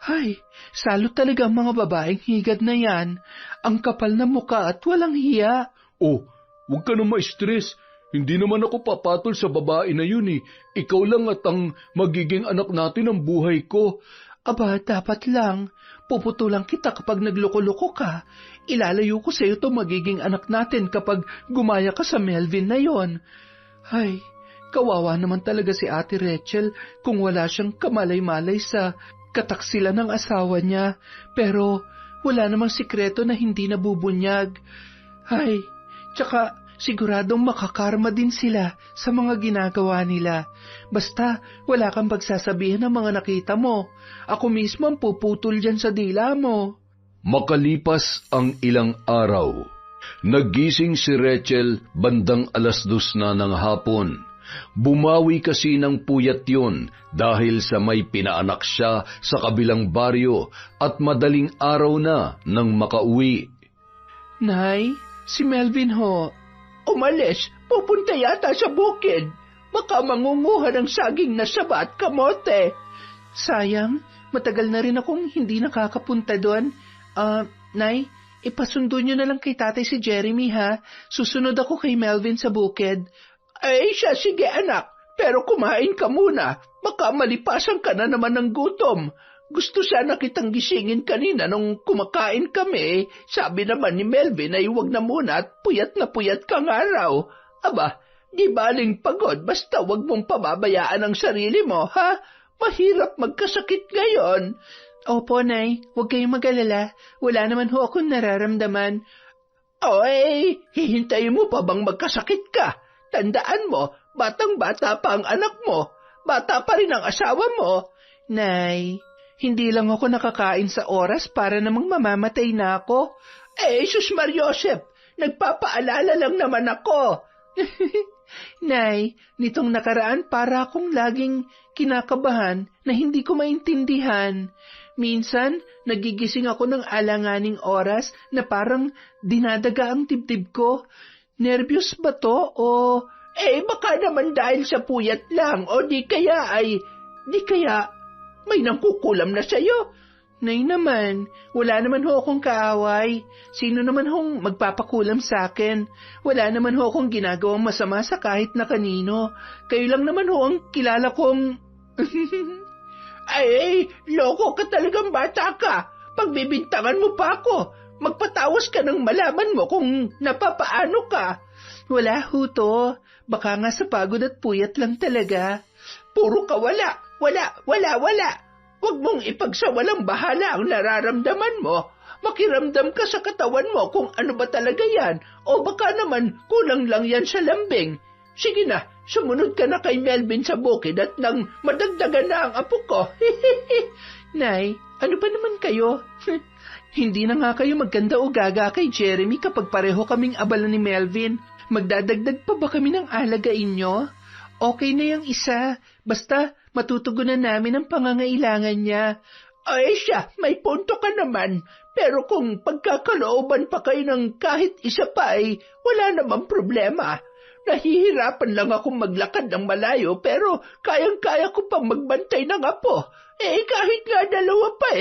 Ay, salot talaga ang mga babaeng higad na yan. Ang kapal na muka at walang hiya. Oh, huwag ka na ma-stress. Hindi naman ako papatol sa babae na yun eh. Ikaw lang at ang magiging anak natin ang buhay ko. Aba, dapat lang. Puputulan kita kapag nagloko-loko ka. Ilalayo ko sa iyo to magiging anak natin kapag gumaya ka sa Melvin na yon. Ay, Kawawa naman talaga si Ate Rachel kung wala siyang kamalay-malay sa kataksilan ng asawa niya. Pero wala namang sikreto na hindi nabubunyag. Ay, tsaka siguradong makakarma din sila sa mga ginagawa nila. Basta wala kang pagsasabihin ng mga nakita mo. Ako mismo ang puputol dyan sa dila mo. Makalipas ang ilang araw, nagising si Rachel bandang 2:00 na ng hapon. Bumawi kasi ng puyat yun dahil sa may pinaanak siya sa kabilang baryo at madaling araw na nang makauwi. Nay, si Melvin ho. Umalis, pupunta yata sa bukid. Baka mangunguha ng saging na saba at kamote. Sayang, matagal na rin akong hindi nakakapunta doon. Nay, ipasundo niyo na lang kay tatay si Jeremy ha. Susunod ako kay Melvin sa bukid. Ay siya, sige anak, pero kumain ka muna. Baka malipasan ka na naman ng gutom. Gusto sana kitang gisingin kanina nung kumakain kami. Sabi naman ni Melvin ay huwag na muna at puyat na puyat kang araw. Aba, di baling pagod basta huwag mong pababayaan ang sarili mo, ha? Mahirap magkasakit ngayon. Opo, Nay. Huwag kayong mag-alala. Wala naman ho akong nararamdaman. Oy, hihintayin mo pa bang magkasakit ka? Tandaan mo, batang-bata pa ang anak mo. Bata pa rin ang asawa mo. Nay, hindi lang ako nakakain sa oras para namang mamamatay na ako. Jesus Mariosep, nagpapaalala lang naman ako. Nay, nitong nakaraan para akong laging kinakabahan na hindi ko maintindihan. Minsan, nagigising ako ng alanganing oras na parang dinadaga ang dibdib ko. Nervyos ba to o... baka naman dahil sa puyat lang o di kaya may nangkukulam na sa'yo. Nay naman, wala naman ho akong kaaway. Sino naman hong magpapakulam sa akin? Wala naman ho akong ginagawang masama sa kahit na kanino. Kayo lang naman ho ang kilala kong... Loko ka talagang bata ka. Pagbibintangan mo pa ako. Magpatawas ka nang malaman mo kung napapaano ka. Wala ho to. Baka nga sa pagod at puyat lang talaga. Puro ka wala. Huwag mong ipagsawalang bahala ang nararamdaman mo. Makiramdam ka sa katawan mo kung ano ba talaga yan. O baka naman kulang lang yan sa lambing. Sige na, sumunod ka na kay Melvin sa bukid at nang madagdagan na ang apo ko. Nay, ano ba naman kayo? Hindi na nga kayo magkanda o gaga kay Jeremy kapag pareho kaming abala ni Melvin. Magdadagdag pa ba kami ng alagain nyo? Okay na yung isa. Basta matutugunan namin ang pangangailangan niya. Siya, may punto ka naman. Pero kung pagkakalooban pa kayo ng kahit isa pa wala namang problema. Nahihirapan lang akong maglakad ng malayo pero kayang-kaya ko pang magbantay ng apo. Kahit nga 2 pa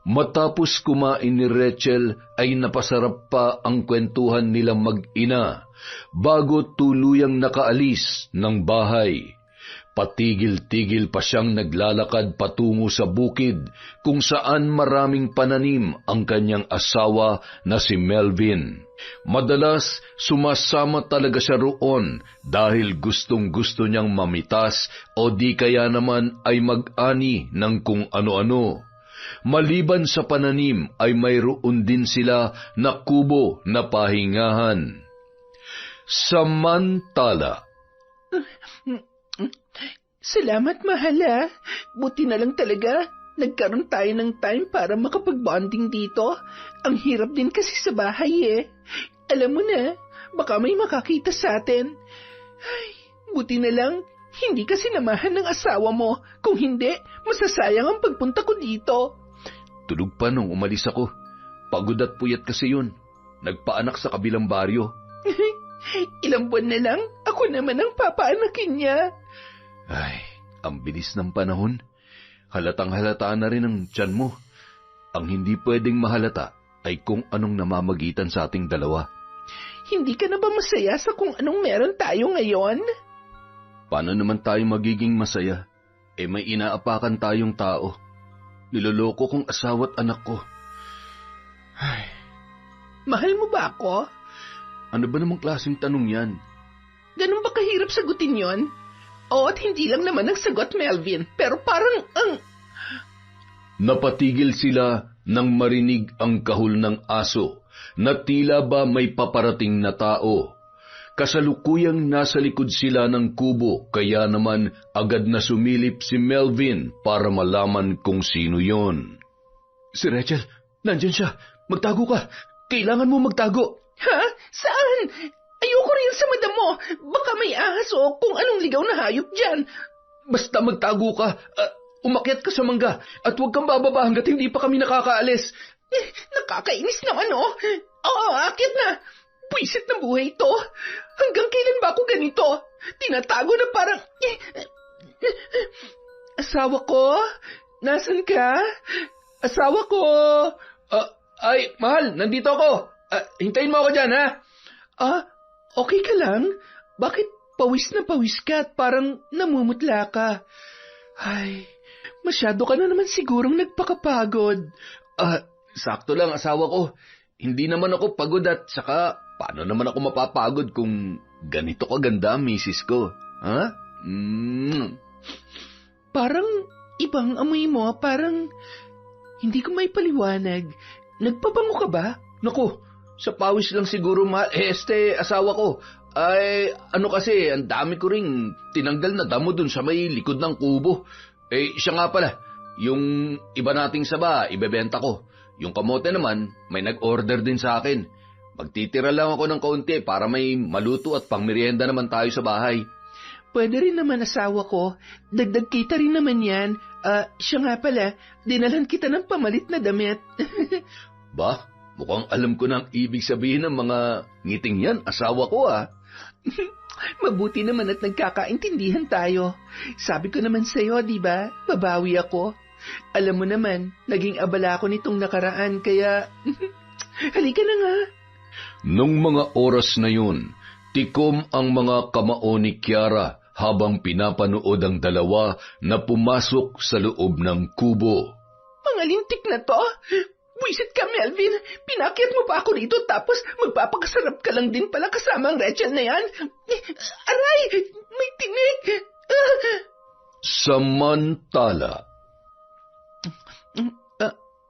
Matapos kumain ni Rachel ay napasarap pa ang kwentuhan nilang mag-ina bago tuluyang nakaalis ng bahay. Patigil-tigil pa siyang naglalakad patungo sa bukid kung saan maraming pananim ang kanyang asawa na si Melvin. Madalas sumasama talaga siya roon dahil gustong-gusto niyang mamitas o di kaya naman ay mag-ani ng kung ano-ano. Maliban sa pananim ay mayroon din sila na kubo na pahingahan. Samantala, Salamat, mahala. Buti na lang talaga. Nagkaroon tayo ng time para makapag-bonding dito. Ang hirap din kasi sa bahay Alam mo na, baka may makakita sa atin. Ay, buti na lang, hindi ka sinamahan ng asawa mo. Kung hindi, masasayang ang pagpunta ko dito. Tulog pa nung umalis ako. Pagod at puyat kasi yun. Nagpaanak sa kabilang baryo. Ilang buwan na lang, ako naman ang papaanakin niya. Ay, ang bilis ng panahon. Halatang-halata na rin ang tiyan mo. Ang hindi pwedeng mahalata ay kung anong namamagitan sa ating dalawa. Hindi ka na ba masaya sa kung anong meron tayo ngayon? Paano naman tayo magiging masaya? May inaapakan tayong tao. Niloloko kong asawa't anak ko. Ay. Mahal mo ba ako? Ano ba namang klaseng tanong yan? Ganun ba kahirap sagutin yon? Oo, at hindi lang naman nagsagot, Melvin. Pero parang Napatigil sila nang marinig ang kahul ng aso na tila ba may paparating na tao. Kasalukuyang nasa likod sila ng kubo, kaya naman agad na sumilip si Melvin para malaman kung sino yon. Si Rachel, nandyan siya. Magtago ka. Kailangan mo magtago. Ha? Saan? Ayoko rin sa madam mo. Baka may ahas o kung anong ligaw na hayop dyan. Basta magtago ka. Umakyat ka sa mangga at huwag kang bababa hanggat hindi pa kami nakakaalis. Nakakainis naman, oh. Oo, akit na. Puisit na buhay ito. Hanggang kailan ba ako ganito? Tinatago na parang... Asawa ko? Nasaan ka? Asawa ko? Ay, mahal, nandito ako. Hintayin mo ako dyan, ha? Okay ka lang? Bakit pawis na pawis ka at parang namumutla ka? Ay, masyado ka na naman sigurong nagpakapagod. Sakto lang, asawa ko. Hindi naman ako pagod at saka paano naman ako mapapagod kung ganito kaganda ang misis ko? Ha? Parang ibang amoy mo, parang hindi ko may paliwanag. Nagpabango ka ba? Naku, sa pawis lang siguro, mahal. Asawa ko. Ay, ano kasi, ang dami ko ring tinanggal na damo dun sa may likod ng kubo. Siya nga pala, yung iba nating saba, ibebenta ko. Yung kamote naman, may nag-order din sa akin. Magtitira lang ako ng kaunti para may maluto at pangmerienda naman tayo sa bahay. Pwede rin naman, asawa ko. Dagdag kita rin naman yan. Siya nga pala, dinalhan kita ng pamalit na damit. Ba, mukhang alam ko na ang ibig sabihin ng mga ngiting yan, asawa ko Mabuti naman at nagkakaintindihan tayo. Sabi ko naman sa'yo, di ba? Babawi ako. Alam mo naman, naging abala ako nitong nakaraan, kaya... Halika na nga. Nung mga oras na yun, tikom ang mga kamao ni Kiara habang pinapanood ang dalawa na pumasok sa loob ng kubo. Mga lintik na to! Buisit ka, Melvin! Pinakyat mo pa ako rito tapos magpapakasarap ka lang din pala kasama ang Rachel na yan. Aray! May tinik! Samantala.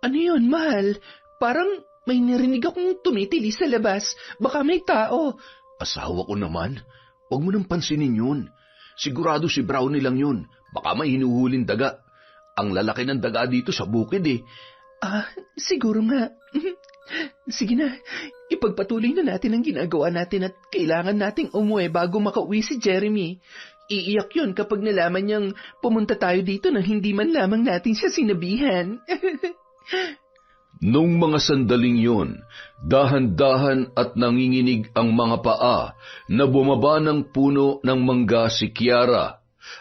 Ano yun, mahal? Parang may narinig akong tumitili sa labas. Baka may tao. Asawa ko naman. Huwag mo nang pansinin yun. Sigurado si Brownie lang yun. Baka may hinuhulin daga. Ang lalaki ng daga dito sa bukid Siguro nga. Sige na, ipagpatuloy na natin ang ginagawa natin at kailangan nating umuwi bago makauwi si Jeremy. Iiyak yun kapag nalaman niyang pumunta tayo dito nang hindi man lamang natin siya sinabihan. Nung mga sandaling yun, dahan-dahan at nanginginig ang mga paa na bumaba ng puno ng mangga si Kiara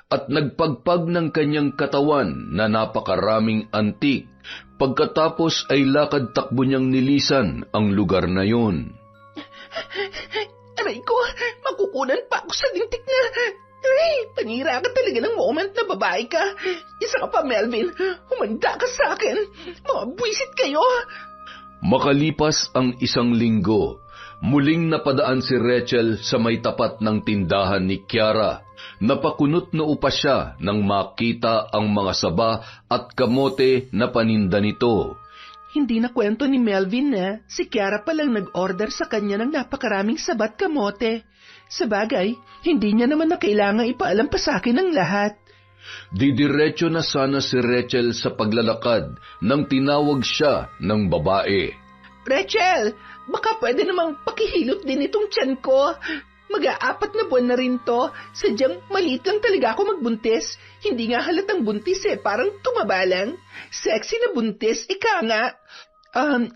at nagpagpag ng kanyang katawan na napakaraming antik. Pagkatapos ay lakad-takbo niyang nilisan ang lugar na yun. Aray ko, makukunan pa ako sa lintik na... Ay, panira ka talaga ng moment na babae ka. Isa ka pa, Melvin. Humanda ka sa akin. Mga buwisit kayo. Makalipas ang isang linggo, muling napadaan si Rachel sa may tapat ng tindahan ni Kiara. Napakunot na upa siya nang makita ang mga saba at kamote na paninda nito. Hindi na kwento ni Melvin na si Kiara palang nag-order sa kanya ng napakaraming sabat kamote. Sa bagay, hindi niya naman na kailangang ipaalam pa sa akin ang lahat. Didiretso na sana si Rachel sa paglalakad nang tinawag siya ng babae. Rachel, baka pwede namang pakihilot din itong tiyan ko. Mag-aapat na buwan na rin to. Sadyang maliit lang talaga ako magbuntis. Hindi nga halatang buntis parang tumaba lang. Sexy na buntis, ika nga.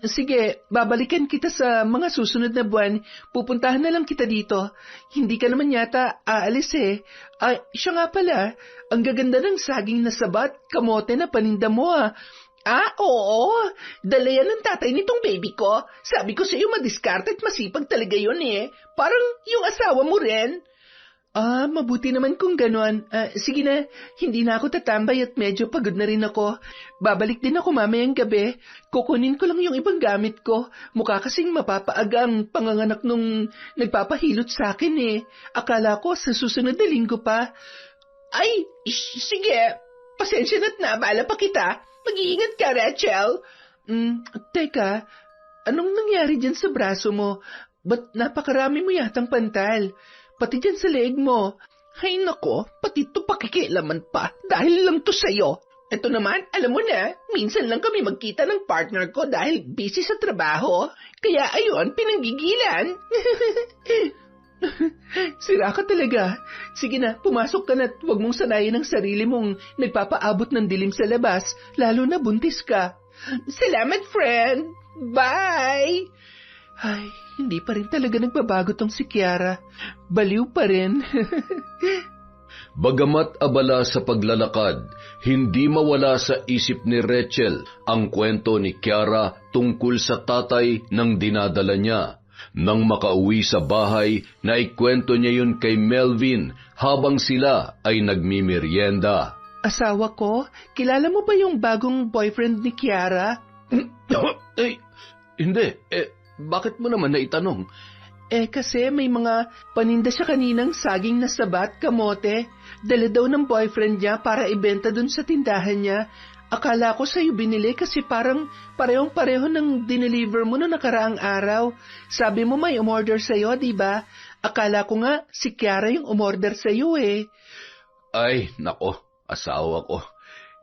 Sige, babalikan kita sa mga susunod na buwan. Pupuntahan na lang kita dito. Hindi ka naman yata aalis siya nga pala, ang gaganda ng saging na sabat, kamote na paninda mo oo. Dala yan ng tatay nitong baby ko. Sabi ko sa'yo madiskarte at masipag talaga yun Parang yung asawa mo rin. Mabuti naman kung ganon. Sige na, hindi na ako tatambay at medyo pagod na rin ako. Babalik din ako mamayang gabi. Kukunin ko lang yung ibang gamit ko. Mukha kasing mapapaaga ang panganganak nung nagpapahilot sa akin eh. Akala ko sa susunod na linggo pa. Ay, sige. Pasensya na't naabala pa kita. Mag-iingat ka, Rachel. Teka, anong nangyari dyan sa braso mo? Ba't napakarami mo yatang pantal? Pati dyan sa leeg mo. Ay nako, pati ito pakikialaman pa dahil lang to sa'yo. Ito naman, alam mo na, minsan lang kami magkita ng partner ko dahil busy sa trabaho. Kaya ayun, pinanggigilan. Sira ka talaga. Sige na, pumasok ka na at huwag mong sanayin ang sarili mong nagpapaabot ng dilim sa labas, lalo na buntis ka. Salamat, friend. Bye! Ay, hindi pa rin talaga nagbabago tong si Kiara. Baliw pa rin. Bagamat abala sa paglalakad, hindi mawala sa isip ni Rachel ang kwento ni Kiara tungkol sa tatay ng dinadala niya. Nang makauwi sa bahay, naikwento niya yun kay Melvin habang sila ay nagmimerienda. Asawa ko, kilala mo ba yung bagong boyfriend ni Kiara? Hindi. Bakit mo naman naitanong? Kasi may mga paninda siya kaninang saging na sabat, kamote. Dala daw ng boyfriend niya para ibenta dun sa tindahan niya. Akala ko sa'yo binili kasi parang parehong-pareho ng dineliver mo noong nakaraang araw. Sabi mo may umorder sa'yo, di ba? Akala ko nga si Kiara yung umorder sa'yo eh. Ay, nako, asawa ko.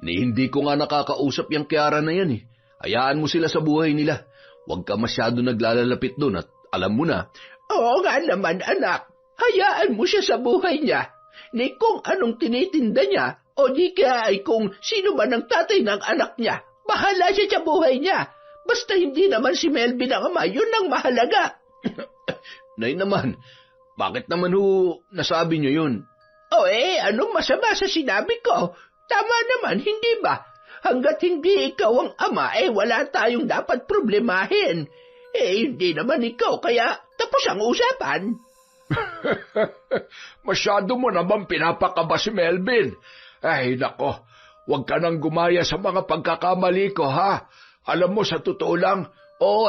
Hindi ko nga nakakausap yung Kiara na yan eh. Hayaan mo sila sa buhay nila. Huwag ka masyado naglalalapit doon at alam mo na. Oo nga naman, anak. Hayaan mo siya sa buhay niya. Ni kung anong tinitinda niya o di kaya ay kung sino man ang tatay ng anak niya. Bahala siya sa buhay niya. Basta hindi naman si Melvin ang ama, yun ang mahalaga. Nay naman, bakit naman nasabi niyo yun? Anong masama sa sinabi ko? Tama naman, hindi ba? Hanggat hindi ikaw ang ama, wala tayong dapat problemahin. Hindi naman ikaw, kaya tapos ang usapan. Masyado mo naman pinapakaba si Melvin. Ay, nako, huwag ka nang gumaya sa mga pagkakamali ko, ha? Alam mo, sa totoo lang,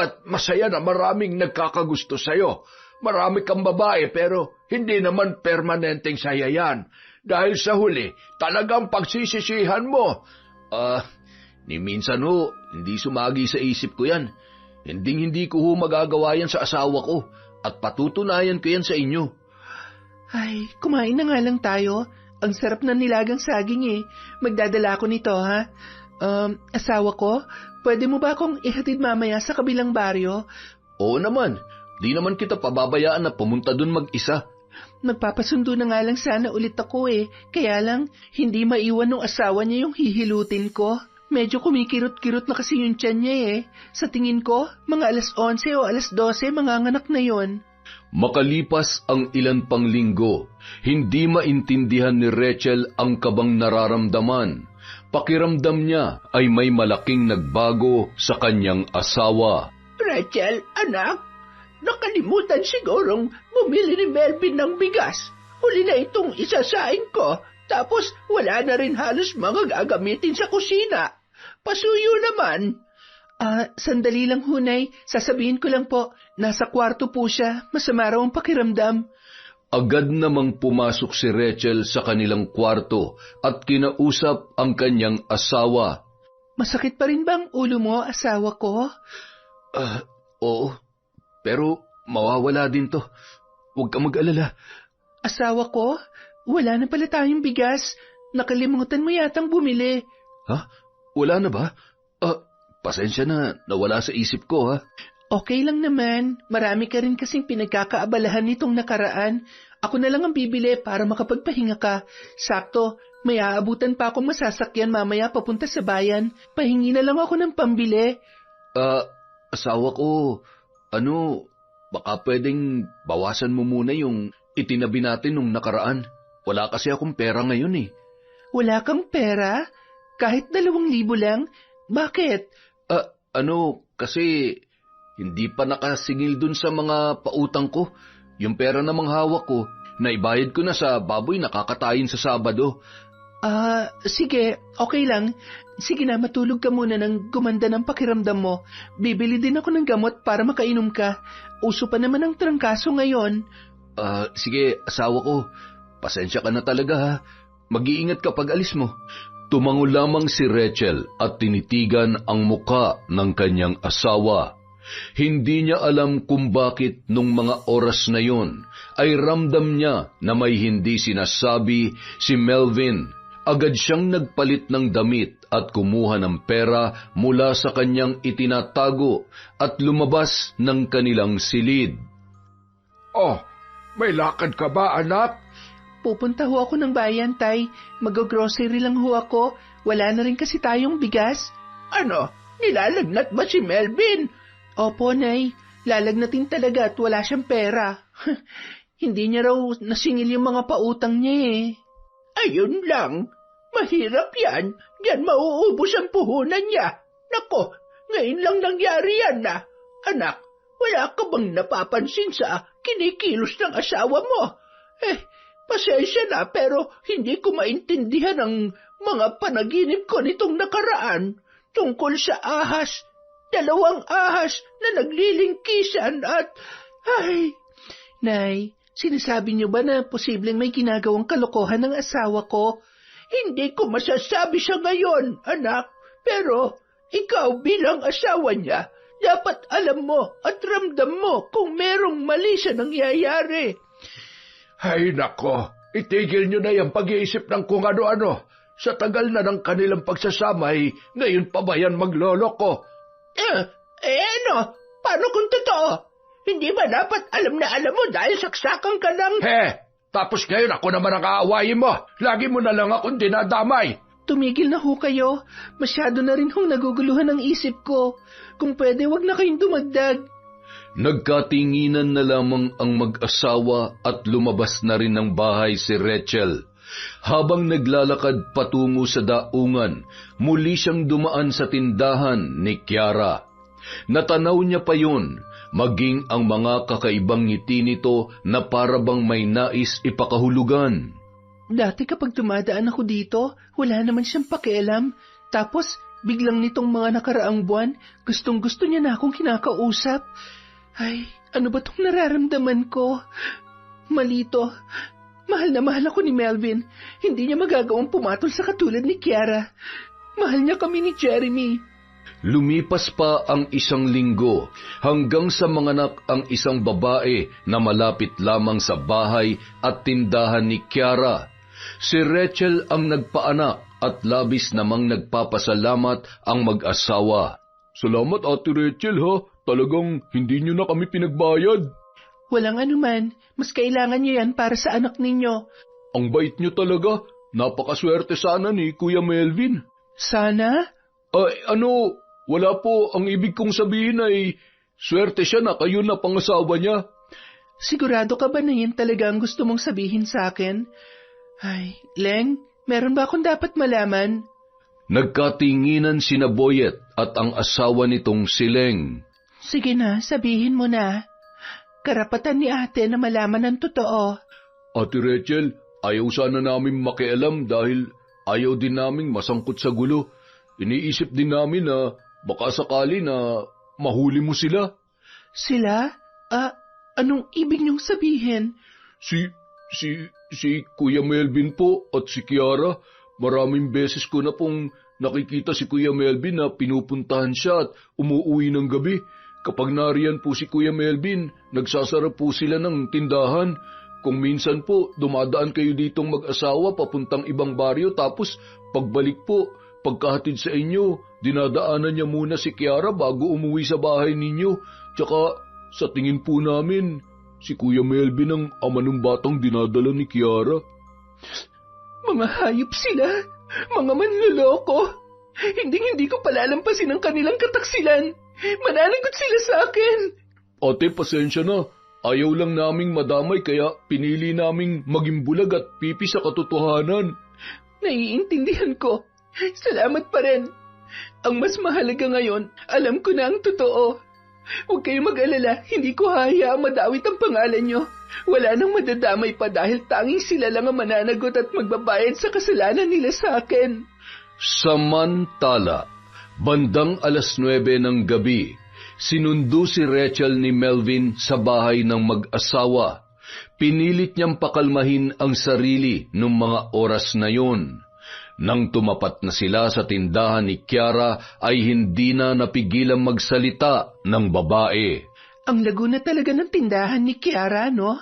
at masaya na maraming nagkakagusto sa'yo. Marami kang babae, pero hindi naman permanenteng saya yan. Dahil sa huli, talagang pagsisisihan mo. Ni minsan hindi sumagi sa isip ko yan. Hindi ko magagawa yan sa asawa ko at patutunayan ko yan sa inyo. Ay, kumain na nga lang tayo. Ang sarap na nilagang saging eh. Magdadala ako nito, ha? Asawa ko, pwede mo ba akong ihatid mamaya sa kabilang baryo? Oo naman. Di naman kita pababayaan na pumunta dun mag-isa. Magpapasundo na nga lang sana ulit ako eh. Kaya lang, hindi maiwan ng asawa niya yung hihilutin ko. Medyo kumikirot-kirot na kasi yung tiyan niya eh. Sa tingin ko, mga 11:00 o 12:00 manganganak na yon. Makalipas ang ilan pang linggo, hindi maintindihan ni Rachel ang kabang nararamdaman. Pakiramdam niya ay may malaking nagbago sa kanyang asawa. Rachel, anak, nakalimutan sigurong bumili ni Melvin ng bigas. Huli na itong isasaing ko, tapos wala na rin halos mga gagamitin sa kusina. Pasuyo naman. Sandali lang, Hunay. Sasabihin ko lang po, nasa kwarto po siya. Masama raw ang pakiramdam. Agad namang pumasok si Rachel sa kanilang kwarto at kinausap ang kanyang asawa. Masakit pa rin ba ang ulo mo, asawa ko? Oo, pero mawawala din to. Huwag ka mag-alala. Asawa ko, wala na pala tayong bigas. Nakalimutan mo yatang bumili. Ha? Wala na ba? Pasensya na, nawala sa isip ko, ha? Okay lang naman. Marami ka rin kasing pinagkakaabalahan nitong nakaraan. Ako na lang ang bibili para makapagpahinga ka. Sakto, may aabutan pa akong masasakyan mamaya papunta sa bayan. Pahingi na lang ako ng pambili. Asawa ko, baka pwedeng bawasan mo muna yung itinabi natin nung nakaraan. Wala kasi akong pera ngayon eh. Wala kang pera? Kahit 2,000 lang? Bakit? Kasi hindi pa nakasingil dun sa mga pautang ko. Yung pera na manghawak ko, Naibayad ko na sa baboy na kakatayin sa Sabado. Sige, okay lang. Sige na, matulog ka muna nang gumanda ng pakiramdam mo. Bibili din ako ng gamot para makainom ka. Uso pa naman ang trangkaso ngayon. Sige, asawa ko. Pasensya ka na talaga ha. Mag-iingat ka pag alis mo. Tumango lamang si Rachel at tinitigan ang muka ng kanyang asawa. Hindi niya alam kung bakit nung mga oras na yon ay ramdam niya na may hindi sinasabi si Melvin. Agad siyang nagpalit ng damit at kumuha ng pera mula sa kanyang itinatago at lumabas ng kanilang silid. Oh, may lakad ka ba, anak? Pupunta ho ako ng bayan, Tay. Mag-grocery lang ho ako. Wala na rin kasi tayong bigas. Ano? Nilalagnat ba si Melvin? Opo, Nay. Lalagnatin talaga at wala siyang pera. Hindi niya raw nasingil yung mga pautang niya eh. Ayun lang. Mahirap yan. Yan mauubos ang puhunan niya. Nako, ngayon lang nangyari yan na. Anak, wala ka bang napapansin sa kinikilos ng asawa mo? Pasensya na pero hindi ko maintindihan ang mga panaginip ko nitong nakaraan tungkol sa ahas. 2 ahas na naglilingkisan at... Nay, sinasabi niyo ba na posibleng may ginagawang kalokohan ng asawa ko? Hindi ko masasabi siya ngayon, anak. Pero ikaw bilang asawa niya, dapat alam mo at ramdam mo kung merong mali sa nangyayari. Ay nako, itigil nyo na yung pag-iisip ng kung ano-ano. Sa tagal na ng kanilang pagsasamay, ngayon pa ba yan magloloko? Ano? Paano kung totoo? Hindi ba dapat alam na alam mo dahil saksakan ka lang? Tapos ngayon ako naman ang aawayin mo. Lagi mo na lang akong dinadamay. Tumigil na ho kayo. Masyado na rin hong naguguluhan ang isip ko. Kung pwede, wag na kayong dumagdag. Nagkatinginan na lamang ang mag-asawa at lumabas na rin ng bahay si Rachel. Habang naglalakad patungo sa daungan, muli siyang dumaan sa tindahan ni Kiara. Natanaw niya pa yun, maging ang mga kakaibang ngiti nito na parabang may nais ipakahulugan. Dati kapag dumadaan ako dito, wala naman siyang pakialam. Tapos, biglang nitong mga nakaraang buwan, gustong-gusto niya na akong kinakausap. Ay, ano ba itong nararamdaman ko? Malito. Mahal na mahal ako ni Melvin. Hindi niya magagawang pumatol sa katulad ni Kiara. Mahal niya kami ni Jeremy. Lumipas pa ang 1 linggo hanggang sa manganak ang isang babae na malapit lamang sa bahay at tindahan ni Kiara. Si Rachel ang nagpaanak at labis namang nagpapasalamat ang mag-asawa. Salamat Ate Rachel ha, talagang hindi niyo na kami pinagbayad. Walang anuman, mas kailangan niyo yan para sa anak ninyo. Ang bait niyo talaga, napakaswerte sana ni Kuya Melvin. Sana? Wala po, ang ibig kong sabihin ay, swerte siya na kayo na pangasawa niya. Sigurado ka ba na yan talaga ang gusto mong sabihin sa akin? Ay, Leng, meron ba akong dapat malaman? Nagkatinginan sina Boyet at ang asawa nitong si Leng. Sige na, sabihin mo na. Karapatan ni ate na malaman ang totoo. Ate Rachel, ayaw sana namin makialam dahil ayaw din naming masangkot sa gulo. Iniisip din namin na baka sakali na mahuli mo sila. Sila? Anong ibig niyong sabihin? Si Kuya Melvin po at si Kiara, maraming beses ko na pong nakikita si Kuya Melvin na pinupuntahan siya at umuuwi ng gabi. Kapag nariyan po si Kuya Melvin, nagsasara po sila ng tindahan. Kung minsan po, dumadaan kayo ditong mag-asawa papuntang ibang baryo tapos pagbalik po, pagkahatid sa inyo, dinadaanan niya muna si Kiara bago umuwi sa bahay ninyo. Tsaka sa tingin po namin, si Kuya Melvin ang ama ng batang dinadala ni Kiara. Mga hayop sila, mga manloloko. Hindi ko palalampasin ang kanilang kataksilan. Mananagot sila sa akin. Ate, pasensya na. Ayaw lang naming madamay kaya pinili naming maging bulag at pipi sa katotohanan. Naiintindihan ko. Salamat pa rin. Ang mas mahalaga ngayon, alam ko na ang totoo. Huwag kayong mag-alala, hindi ko hahayaang madawit ang pangalan nyo. Wala nang madadamay pa dahil tanging sila lang ang mananagot at magbabayad sa kasalanan nila sa akin. Samantala, bandang 9:00 ng gabi, sinundo si Rachel ni Melvin sa bahay ng mag-asawa. Pinilit niyang pakalmahin ang sarili noong mga oras na yun. Nang tumapat na sila sa tindahan ni Kiara ay hindi na napigilang magsalita ng babae. Ang lago na talaga ng tindahan ni Kiara, no?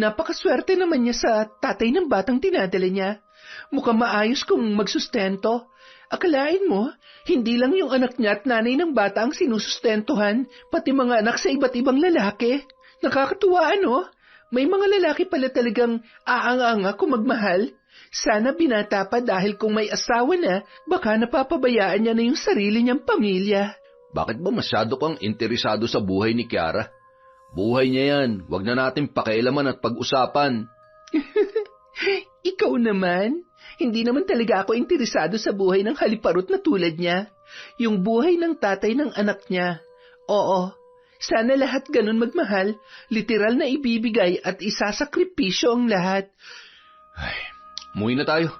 Napakaswerte naman niya sa tatay ng batang dinadala niya. Mukhang maayos kung magsustento. Akalain mo, hindi lang yung anak niya at nanay ng bata ang sinusustentuhan, pati mga anak sa iba't ibang lalaki. Nakakatuwa, ano? May mga lalaki pala talagang aang-anga kung magmahal. Sana binata pa dahil kung may asawa na, baka napapabayaan niya na yung sarili niyang pamilya. Bakit ba masyado kang interesado sa buhay ni Kiara? Buhay niya yan, wag na natin pakialaman at pag-usapan. Ikaw naman, hindi naman talaga ako interesado sa buhay ng haliparot na tulad niya. Yung buhay ng tatay ng anak niya. Oo, sana lahat ganun magmahal, literal na ibibigay at isasakripisyo ang lahat. Ay, umuwi na tayo.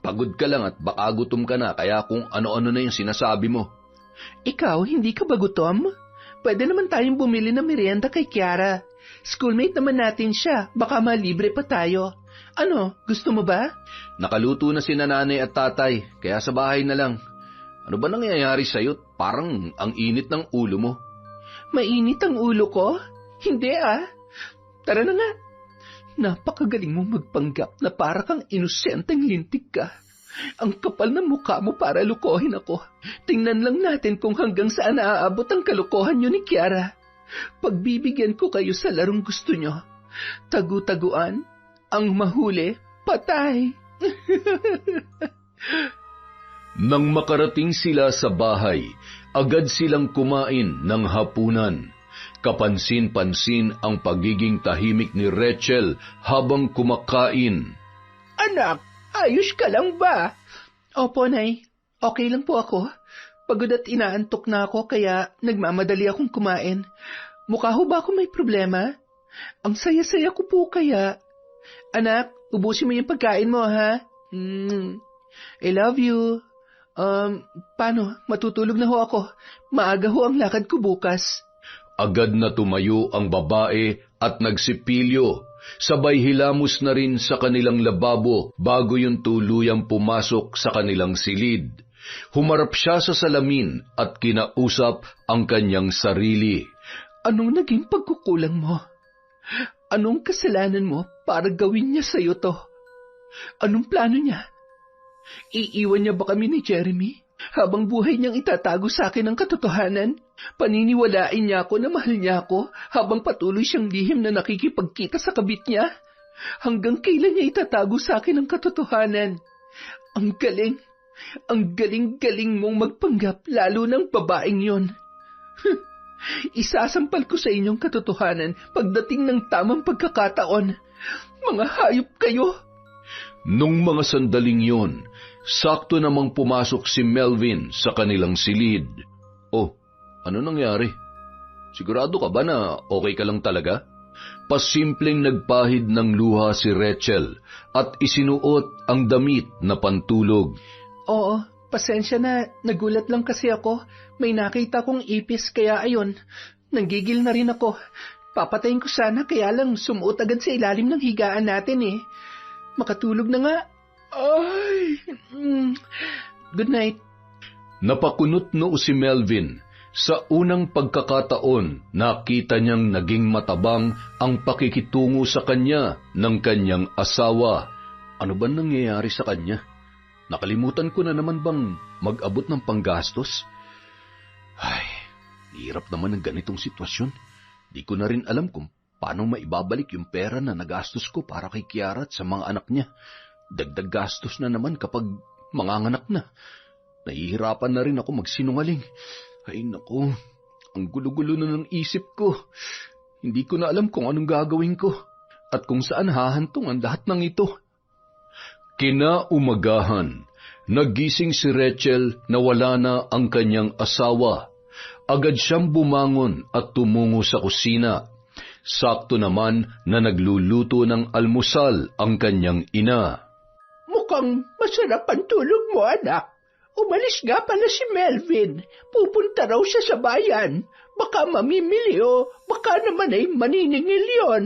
Pagod ka lang at baka gutom ka na kaya kung ano-ano na yung sinasabi mo. Ikaw, hindi ka ba gutom? Pwede naman tayong bumili ng merienda kay Kiara. Schoolmate naman natin siya, baka malibre pa tayo. Ano, gusto mo ba? Nakaluto na si nanay at tatay, kaya sa bahay na lang. Ano ba nangyayari sa'yo? Parang ang init ng ulo mo. Mainit ang ulo ko? Hindi ah. Tara na nga. Napakagaling mong magpanggap na para kang inosenteng lintik ka. Ang kapal ng mukha mo para lukohin ako. Tingnan lang natin kung hanggang saan naaabot ang kalokohan niyo ni Kiara. Pagbibigyan ko kayo sa larong gusto niyo. Tagu-taguan, ang mahuli, patay. Nang makarating sila sa bahay, agad silang kumain ng hapunan. Kapansin-pansin ang pagiging tahimik ni Rachel habang kumakain. Anak, ayos ka lang ba? Opo, Nay. Okay lang po ako. Pagod at inaantok na ako kaya nagmamadali akong kumain. Mukha ho ba ako may problema? Ang saya-saya ko po kaya. Anak, ubusin mo yung pagkain mo, ha? I love you. Paano? Matutulog na ho ako. Maaga ho ang lakad ko bukas. Agad na tumayo ang babae at nagsipilyo. Sabay hilamos na rin sa kanilang lababo bago yung tuluyang pumasok sa kanilang silid. Humarap siya sa salamin at kinausap ang kanyang sarili. Anong naging pagkukulang mo? Anong kasalanan mo para gawin niya sa'yo to? Anong plano niya? Iiwan niya ba kami ni Jeremy? Habang buhay niyang itatago sa akin ang katotohanan, paniniwalain niya ako na mahal niya ako habang patuloy siyang lihim na nakikipagkita sa kabit niya. Hanggang kailan niya itatago sa akin ang katotohanan? Ang galing mong magpanggap lalo ng babaeng yon. Isasampal ko sa inyong katotohanan pagdating ng tamang pagkakataon. Mga hayop kayo! Nung mga sandaling yon, sakto namang pumasok si Melvin sa kanilang silid. Oh, ano nangyari? Sigurado ka ba na okay ka lang talaga? Pasimpleng nagpahid ng luha si Rachel at isinuot ang damit na pantulog. Oo, pasensya na, nagulat lang kasi ako. May nakita kong ipis kaya ayon, nanggigil na rin ako. Papatayin ko sana kaya lang sumuot agad sa ilalim ng higaan natin eh. Makatulog na nga. Ay, good night. Napakunot noo si Melvin. Sa unang pagkakataon, nakita niyang naging matabang ang pakikitungo sa kanya ng kanyang asawa. Ano ba nangyayari sa kanya? Nakalimutan ko na naman bang mag-abot ng panggastos? Ay, hirap naman ng ganitong sitwasyon. Di ko na rin alam kung paano maibabalik yung pera na nagastos ko para kay Kiara at sa mga anak niya. Dagdag gastos na naman kapag manganganak na. Nahihirapan na rin ako magsinungaling. Ay naku, ang gulo-gulo na ng isip ko. Hindi ko na alam kung anong gagawin ko at kung saan hahantong ang lahat ng ito. Kinaumagahan, nagising si Rachel na wala na ang kanyang asawa. Agad siyang bumangon at tumungo sa kusina. Sakto naman na nagluluto ng almusal ang kanyang ina. Mukhang masarap ang tulog mo, anak. Umalis nga pala si Melvin. Pupunta raw siya sa bayan. Baka mamimili o baka naman ay maniningil yon.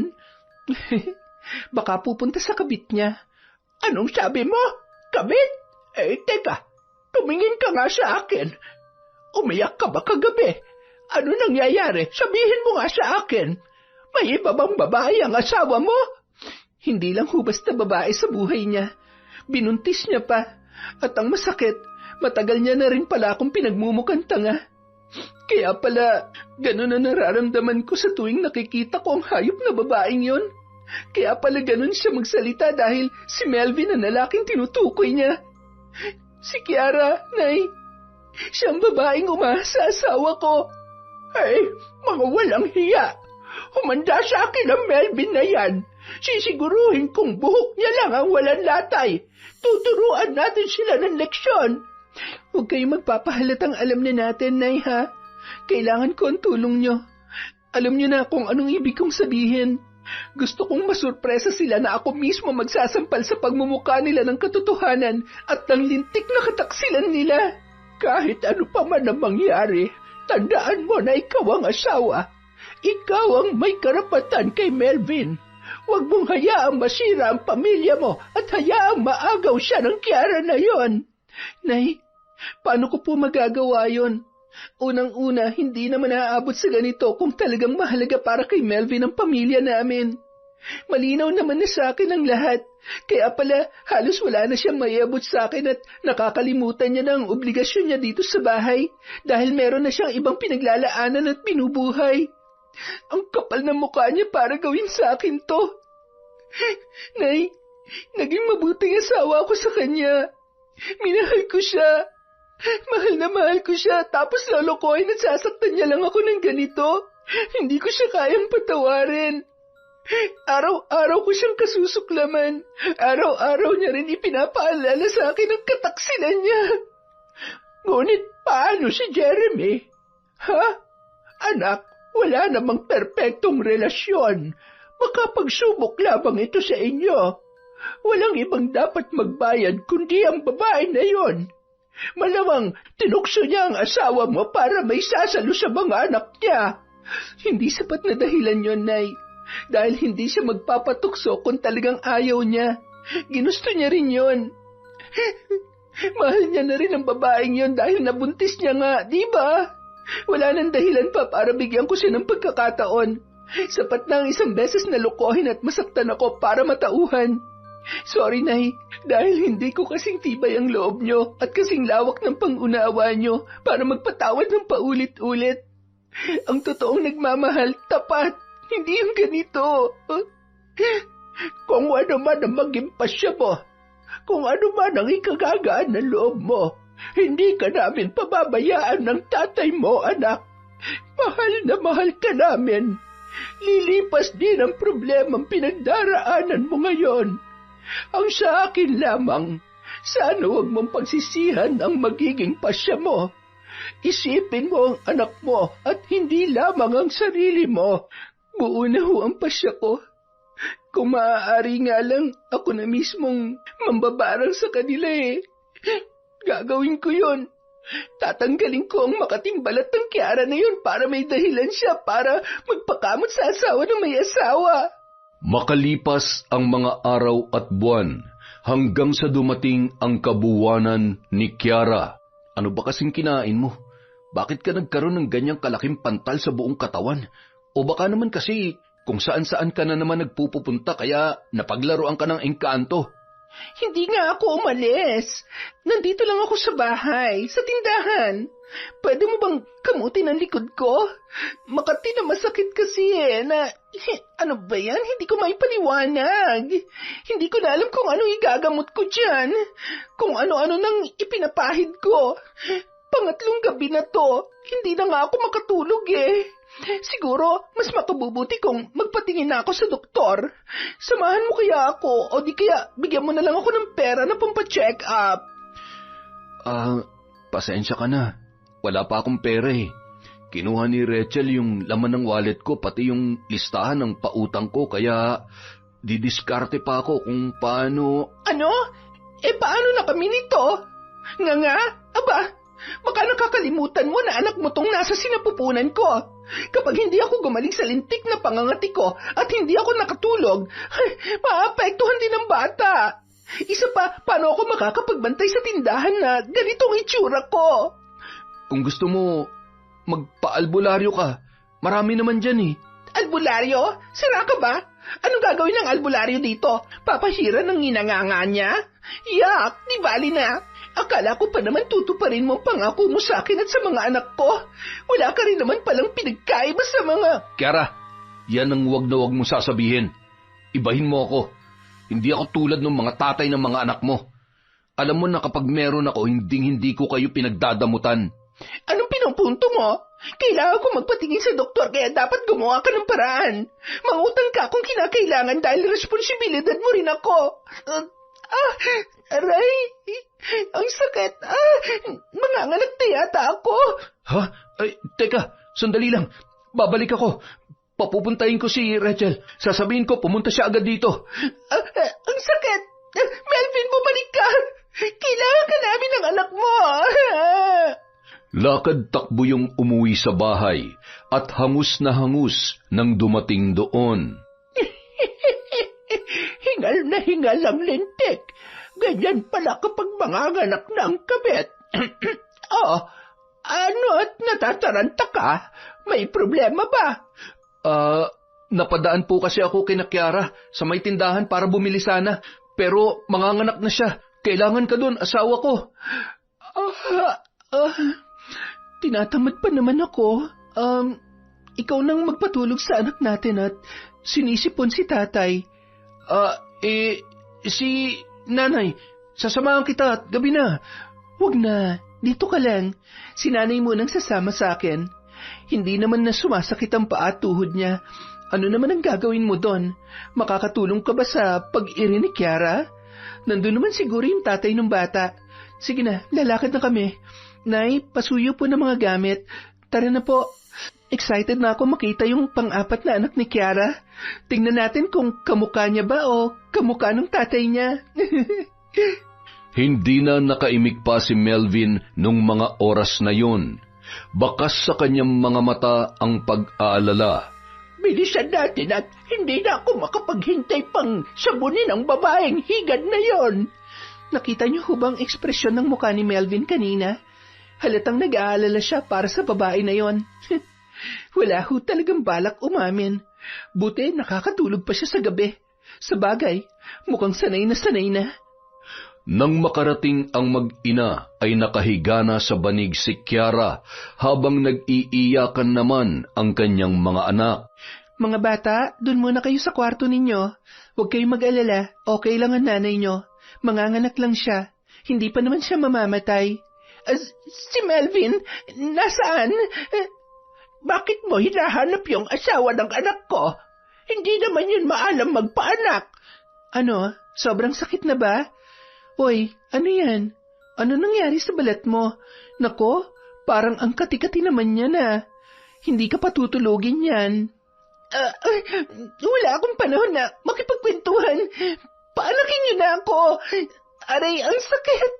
Baka pupunta sa kabit niya. Anong sabi mo? Kabit? Teka. Tumingin ka nga sa akin. Umiyak ka ba kagabi? Ano nangyayari? Sabihin mo nga sa akin. May iba bang babae ang asawa mo? Hindi lang ho basta babae sa buhay niya. Binuntis niya pa. At ang masakit, matagal niya na rin pala akong pinagmumukhang tanga. Kaya pala, ganun na nararamdaman ko sa tuwing nakikita ko ang hayop na babaeng yon. Kaya pala ganun siya magsalita dahil si Melvin ang lalaking tinutukoy niya. Si Kiara, Nay. Siyang babaeng umasa sa asawa ko. Ay, mga walang hiya. Humanda sa akin ang Melvin na yan. Sisiguruhin kong buhok niya lang ang walang latay. Tuturuan natin sila ng leksyon. Huwag kayong magpapahalatang alam na natin, Nay, ha? Kailangan ko ang tulong niyo. Alam niyo na kung anong ibig kong sabihin. Gusto kong masurpresa sila na ako mismo magsasampal sa pagmumukha nila ng katotohanan at ng lintik na kataksilan nila. Kahit ano pa man ang mangyari, tandaan mo na ikaw ang asawa. Ikaw ang may karapatan kay Melvin. Huwag mong hayaang masira ang pamilya mo at hayaang maagaw siya ng Kiara na yon. Nay, paano ko po magagawa yon? Unang-una, hindi naman naaabot sa ganito kung talagang mahalaga para kay Melvin ang pamilya namin. Malinaw naman na sa akin ang lahat. Kaya pala, halos wala na siyang maiabot sa akin at nakakalimutan niya na ang obligasyon niya dito sa bahay dahil meron na siyang ibang pinaglalaanan at binubuhay. Ang kapal ng mukha niya para gawin sa akin to. Nay, naging mabuting asawa ko sa kanya. Minahal ko siya. Mahal na mahal ko siya, tapos lolokohin at sasaktan niya lang ako ng ganito. Hindi ko siya kayang patawarin. Araw-araw ko siyang kasusuklaman. Araw-araw niya rin ipinapaalala sa akin ang kataksilan niya. Ngunit paano si Jeremy? Ha? Anak, wala namang perpektong relasyon. Baka pagsubok labang ito sa inyo. Walang ibang dapat magbayad kundi ang babae na yon. Malamang tinukso niya ang asawa mo para may sasalo sa mga anak niya. Hindi sapat na dahilan yon, Nay. Dahil hindi siya magpapatukso kung talagang ayaw niya. Ginusto niya rin yon. Mahal niya na rin ang babaeng yon dahil nabuntis niya nga, di ba? Wala nang dahilan pa para bigyan ko siya ng pagkakataon. Sapat na ang isang beses na lokohin at masaktan ako para matauhan. Sorry, Nay, dahil hindi ko kasing tibay ang loob niyo at kasing lawak ng pangunawa niyo para magpatawad ng paulit-ulit. Ang totoong nagmamahal, tapat, hindi yung ganito. Kung ano man ang maging pasya mo, kung ano man ang ikagagaan ng loob mo, hindi ka namin pababayaan ng tatay mo, anak. Mahal na mahal ka namin. Lilipas din ang problemang pinagdaraanan mo ngayon. Ang sa akin lamang, sana huwag mong pagsisihan ang magiging pasya mo. Isipin mo ang anak mo at hindi lamang ang sarili mo. Buo na ho ang pasya ko. Kung maaari nga lang, ako na mismong mambabarang sa kanila eh. Gagawin ko yon. Tatanggalin ko ang makating balat ng Kiara na yun para may dahilan siya para magpakamot sa asawa ng may asawa. Makalipas ang mga araw at buwan hanggang sa dumating ang kabuwanan ni Kiara. Ano ba kasing kinain mo? Bakit ka nagkaroon ng ganyang kalaking pantal sa buong katawan? O baka naman kasi kung saan-saan ka na naman nagpupunta kaya napaglaruan ka ng engkanto. Hindi nga ako umalis. Nandito lang ako sa bahay, sa tindahan. Pwede mo bang kamutin ang likod ko? Makati na masakit kasi ano ba yan? Hindi ko maipaliwanag. Hindi ko na alam kung ano igagamot ko dyan. Kung ano-ano nang ipinapahid ko. Pangatlong gabi na to, hindi na nga ako makatulog eh. Siguro, mas makabubuti kung magpatingin na ako sa doktor. Samahan mo kaya ako o di kaya bigyan mo na lang ako ng pera na pampa-check up. Pasensya ka na. Wala pa akong pera eh. Kinuha ni Rachel yung laman ng wallet ko, pati yung listahan ng pautang ko, kaya didiskarte pa ako kung paano... Ano? Paano na kami nito? Nga, aba, baka nakakalimutan mo na anak mo tong nasa sinapupunan ko. Kapag hindi ako gumaling sa lintik na pangangati ko at hindi ako nakatulog, maapektuhan din ang bata. Isa pa, paano ako makakapagbantay sa tindahan na ganitong itsura ko? Kung gusto mo, magpa-albularyo ka. Marami naman dyan eh. Albularyo? Sira ka ba? Anong gagawin ng albularyo dito? Papahira ng inanganga niya? Yak, di bali na. Akala ko pa naman tutuparin mo ang pangako mo sa akin at sa mga anak ko. Wala ka rin naman palang pinagkaiba sa mga... Kiara, yan ang wag na wag mong sasabihin. Ibahin mo ako. Hindi ako tulad ng mga tatay ng mga anak mo. Alam mo na kapag meron ako, hindi ko kayo pinagdadamutan. Anong pinupunto mo? Kailangan ko magpatingin sa doktor kaya dapat gumawa ka ng paraan. Mangutang ka kung kinakailangan dahil responsibilidad mo rin ako. Aray, ang sakit. Manganganak na yata ako. Ha? Ay, teka, sandali lang. Babalik ako. Papupuntahin ko si Rachel. Sasabihin ko, pumunta siya agad dito. Ang sakit. Melvin, bumalik ka. Kailangan ka namin ng anak mo. Lakad takbo yung umuwi sa bahay at hangus na hangus nang dumating doon. Hingal na hingal ang lintik. Ganyan pala kapag manganganak na ang kabit. Ano at natataranta ka? May problema ba? Napadaan po kasi ako kina Kiara sa may tindahan para bumili sana. Pero manganganak na siya. Kailangan ka doon, asawa ko. Tinatamad pa naman ako. Ikaw nang magpatulog sa anak natin at sinisipon si tatay. Si nanay, sasamahan kita at gabi na. Huwag na, dito ka lang. Si nanay mo nang sasama sa akin. Hindi naman na sumasakit ang paa at tuhod niya. Ano naman ang gagawin mo doon? Makakatulong ka ba sa pag-iri ni Kiara? Nandun naman siguro yung tatay ng bata. Sige na, lalakad na kami. Nay, pasuyo po ng mga gamit. Tara na po. Excited na ako makita yung pang-apat na anak ni Kiara. Tingnan natin kung kamukha niya ba o kamukha ng tatay niya. Hindi na nakaimik pa si Melvin nung mga oras na yun. Bakas sa kanyang mga mata ang pag-aalala. Bilisan natin at hindi na ako makapaghintay pang sabunin ang babaeng higad na yon. Nakita niyo ho bang ekspresyon ng mukha ni Melvin kanina? Halatang nag-aalala siya para sa babae na yon. Wala ho talagang balak umamin. Buti nakakatulog pa siya sa gabi. Sa bagay, mukhang sanay na. Nang makarating ang mag-ina ay nakahiga na sa banig si Kiara habang nag-iiyakan naman ang kanyang mga anak. Mga bata, dun muna kayo sa kwarto ninyo. Huwag kayong mag-alala, okay lang ang nanay nyo. Manganganak lang siya. Hindi pa naman siya mamamatay. Si Melvin, nasaan? Bakit mo hinahanap yung asawa ng anak ko? Hindi naman yun maalam magpaanak. Ano? Sobrang sakit na ba? Hoy, ano yan? Ano nangyari sa balat mo? Nako, parang ang kati-kati naman niya na. Hindi ka patutulugin yan. Wala akong panahon na makipagkwentuhan. Paanakin niyo na ako. Aray, ang sakit.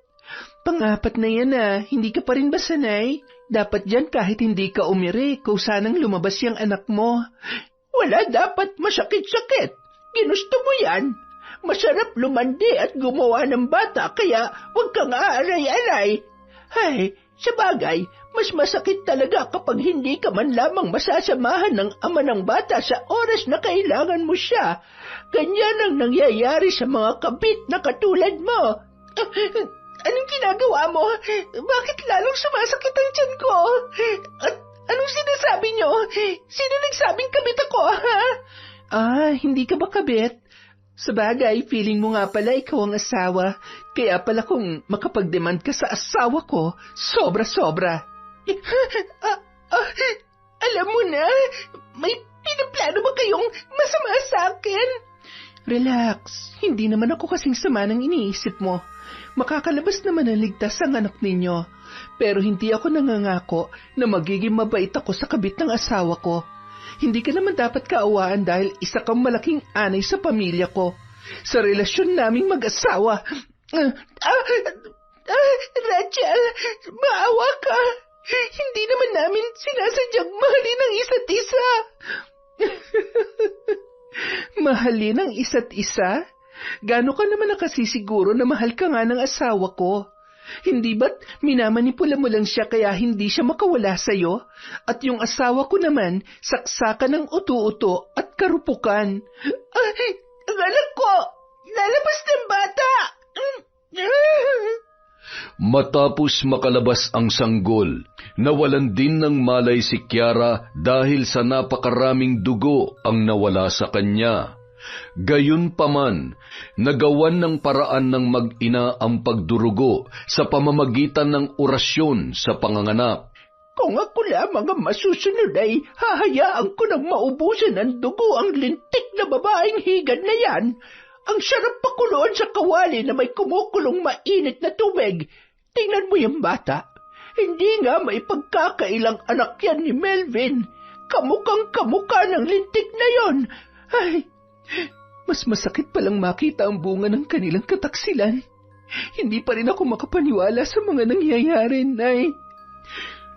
Pang-apat na yan hindi ka pa rin ba sanay? Dapat dyan kahit hindi ka umiri, kung sanang lumabas yung anak mo. Wala dapat masakit-sakit. Ginusto mo yan. Masarap lumandi at gumawa ng bata, kaya huwag kang aaray-aray. Ay, sa bagay, mas masakit talaga kapag hindi ka man lamang masasamahan ng ama ng bata sa oras na kailangan mo siya. Ganyan ang nangyayari sa mga kabit na katulad mo. Anong ginagawa mo? Bakit lalong sumasakit ang tiyan ko? At anong sinasabi niyo? Sino nagsabing kabit ako, ha? Hindi ka ba kabit? Sabagay, feeling mo nga pala ikaw ang asawa. Kaya pala kung makapag-demand ka sa asawa ko, sobra-sobra. Alam mo na, may pinaplano ba kayong masama sa akin? Relax, hindi naman ako kasing sama ng iniisip mo. Makakalabas naman ang ligtas ang anak ninyo. Pero hindi ako nangangako na magiging mabait ako sa kabit ng asawa ko. Hindi ka naman dapat kaawaan dahil isa kang malaking anay sa pamilya ko. Sa relasyon naming mag-asawa. Rachel, maawa ka. Hindi naman namin sinasadyang mahalin ang isa't isa. Mahalin ang isa't isa? Gaano ka naman nakasisiguro na mahal ka nga ng asawa ko? Hindi ba't minamanipula mo lang siya kaya hindi siya makawala sa'yo? At yung asawa ko naman, saksakan ng uto-uto at karupukan. Ang anak ko! Lalabas ng bata! Matapos makalabas ang sanggol, nawalan din ng malay si Kiara dahil sa napakaraming dugo ang nawala sa kanya. Gayunpaman, nagawan ng paraan ng mag-ina ang pagdurugo sa pamamagitan ng orasyon sa panganganak. Kung ako lamang ang masusunod ay hahayaan ko ng maubusan ng dugo ang lintik na babaeng higad na yan. Ang sarap pakuluan sa kawali na may kumukulong mainit na tubig. Tingnan mo yung bata. Hindi nga may pagkakailang anak yan ni Melvin. Kamukhang kamukha ng lintik na yon. Ay, mas masakit palang makita ang bunga ng kanilang kataksilan. Hindi pa rin ako makapaniwala sa mga nangyayari, Nay.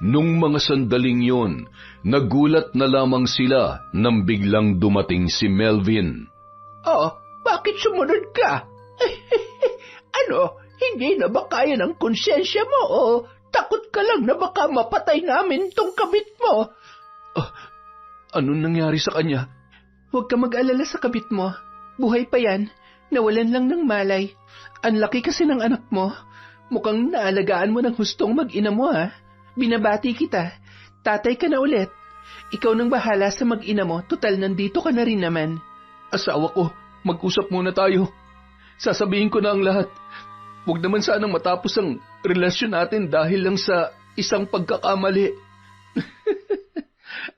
Nung mga sandaling yon, nagulat na lamang sila nang biglang dumating si Melvin. Oh, bakit sumunod ka? Ano, hindi na ba kaya ng konsyensya mo o takot ka lang na baka mapatay namin tong kabit mo? Anong nangyari sa kanya? Huwag ka mag-alala sa kabit mo. Buhay pa yan. Nawalan lang ng malay. Ang laki kasi ng anak mo. Mukhang naalagaan mo ng hustong mag-ina mo, ha? Binabati kita. Tatay ka na ulit. Ikaw nang bahala sa mag-ina mo. Tutal, nandito ka na rin naman. Asawa ko, mag-usap muna tayo. Sasabihin ko na ang lahat. Huwag naman sanang matapos ang relasyon natin dahil lang sa isang pagkakamali.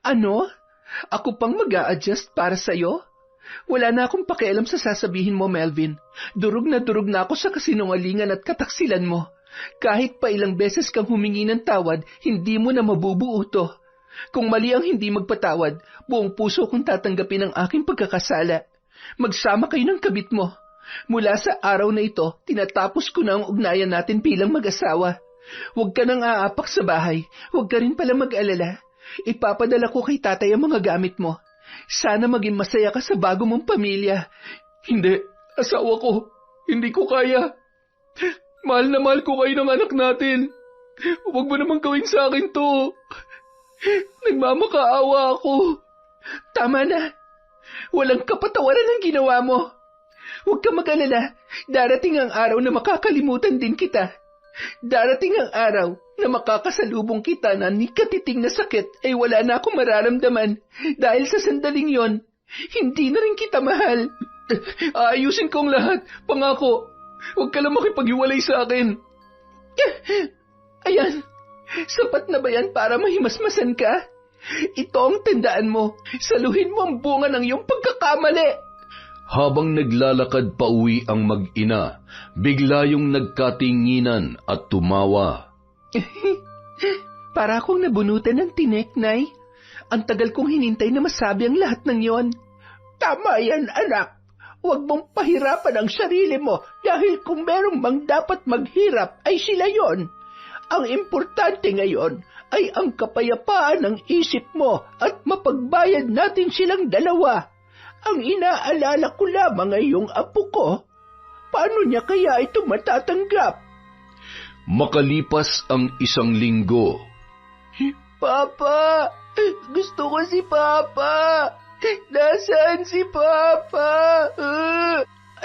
Ano? Ako pang mag-a-adjust para sa'yo? Wala na akong pakialam sa sasabihin mo, Melvin. Durog na ako sa kasinungalingan at kataksilan mo. Kahit pa ilang beses kang humingi ng tawad, hindi mo na mabubuo to. Kung mali ang hindi magpatawad, buong puso kong tatanggapin ang aking pagkakasala. Magsama kayo ng kabit mo. Mula sa araw na ito, tinatapos ko na ang ugnayan natin bilang mag-asawa. Huwag ka nang aapak sa bahay. Huwag ka rin pala mag-alala. Ipapadala ko kay tatay ang mga gamit mo. Sana maging masaya ka sa bago mong pamilya. Hindi, asawa ko. Hindi ko kaya. Mahal na mahal ko kayo ng anak natin. Huwag mo naman gawin sa akin to. Nagmamakaawa ako. Tama na. Walang kapatawaran ang ginawa mo. Huwag ka mag-alala. Darating ang araw na makakalimutan din kita. Darating ang araw na makakasalubong kita na ni katiting na sakit ay wala na akong mararamdaman dahil sa sandaling yon, hindi na rin kita mahal. Aayusin ko ang lahat. Pangako. Huwag ka lang makipag-iwalay sa akin. Ayan. Sapat na ba yan para mahimasmasan ka? Ito ang tandaan mo. Saluhin mo ang bunga ng iyong pagkakamali. Habang naglalakad pa uwi ang mag-ina, bigla yung nagkatinginan at tumawa. Para akong nabunutan ng tinik, Nay. Ang tagal kong hinintay na masabi ang lahat ng yon. Tama yan, anak. Huwag mong pahirapan ang sarili mo dahil kung merong mang dapat maghirap ay sila yon. Ang importante ngayon ay ang kapayapaan ng isip mo at mapagbayad natin silang dalawa. Ang inaalala ko lamang ay yung apo ko. Paano niya kaya ito matatanggap? Makalipas ang 1 linggo. Papa! Gusto ko si Papa! Nasaan si Papa?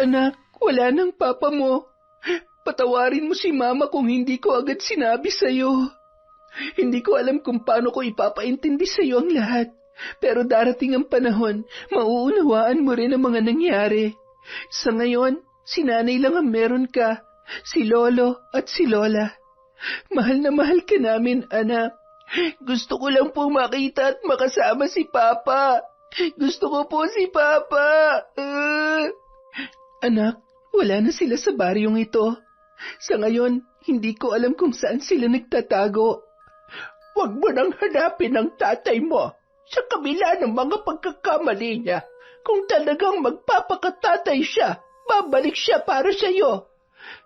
Anak, wala nang Papa mo. Patawarin mo si Mama kung hindi ko agad sinabi sa'yo. Hindi ko alam kung paano ko ipapaintindi sa'yo ang lahat. Pero darating ang panahon, mauunawaan mo rin ang mga nangyari. Sa ngayon, si Nanay lang ang meron ka, si Lolo at si Lola. Mahal na mahal ka namin, anak. Gusto ko lang po makita at makasama si Papa. Gusto ko po si Papa. Anak, wala na sila sa baryong ito. Sa ngayon, hindi ko alam kung saan sila nagtatago. Huwag mo nang hanapin ang tatay mo. Sa kabila ng mga pagkakamali niya, kung talagang magpapakatatay siya, babalik siya para sa iyo.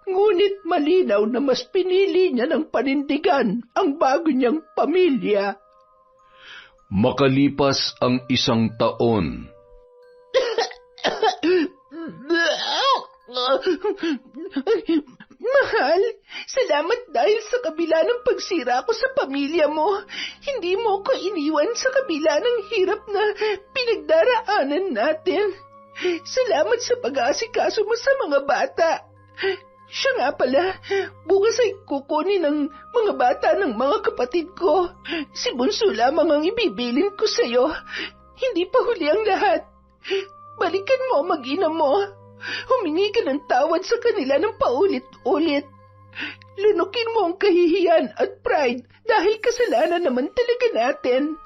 Ngunit malinaw na mas pinili niya ng panindigan ang bago niyang pamilya. Makalipas ang 1 taon. Mahal, salamat dahil sa kabila ng pagsira ko sa pamilya mo. Hindi mo ko iniwan sa kabila ng hirap na pinagdaraanan natin. Salamat sa pag-aasikaso mo sa mga bata. Siya nga pala, bukas ay kukunin ng mga bata ng mga kapatid ko. Si Bunso lamang ang ibibilin ko sa'yo. Hindi pa huli ang lahat. Balikan mo ang mag-ina mo. Humingi ka ng tawad sa kanila ng paulit-ulit. Lunukin mo ang kahihiyan at pride dahil kasalanan naman talaga natin.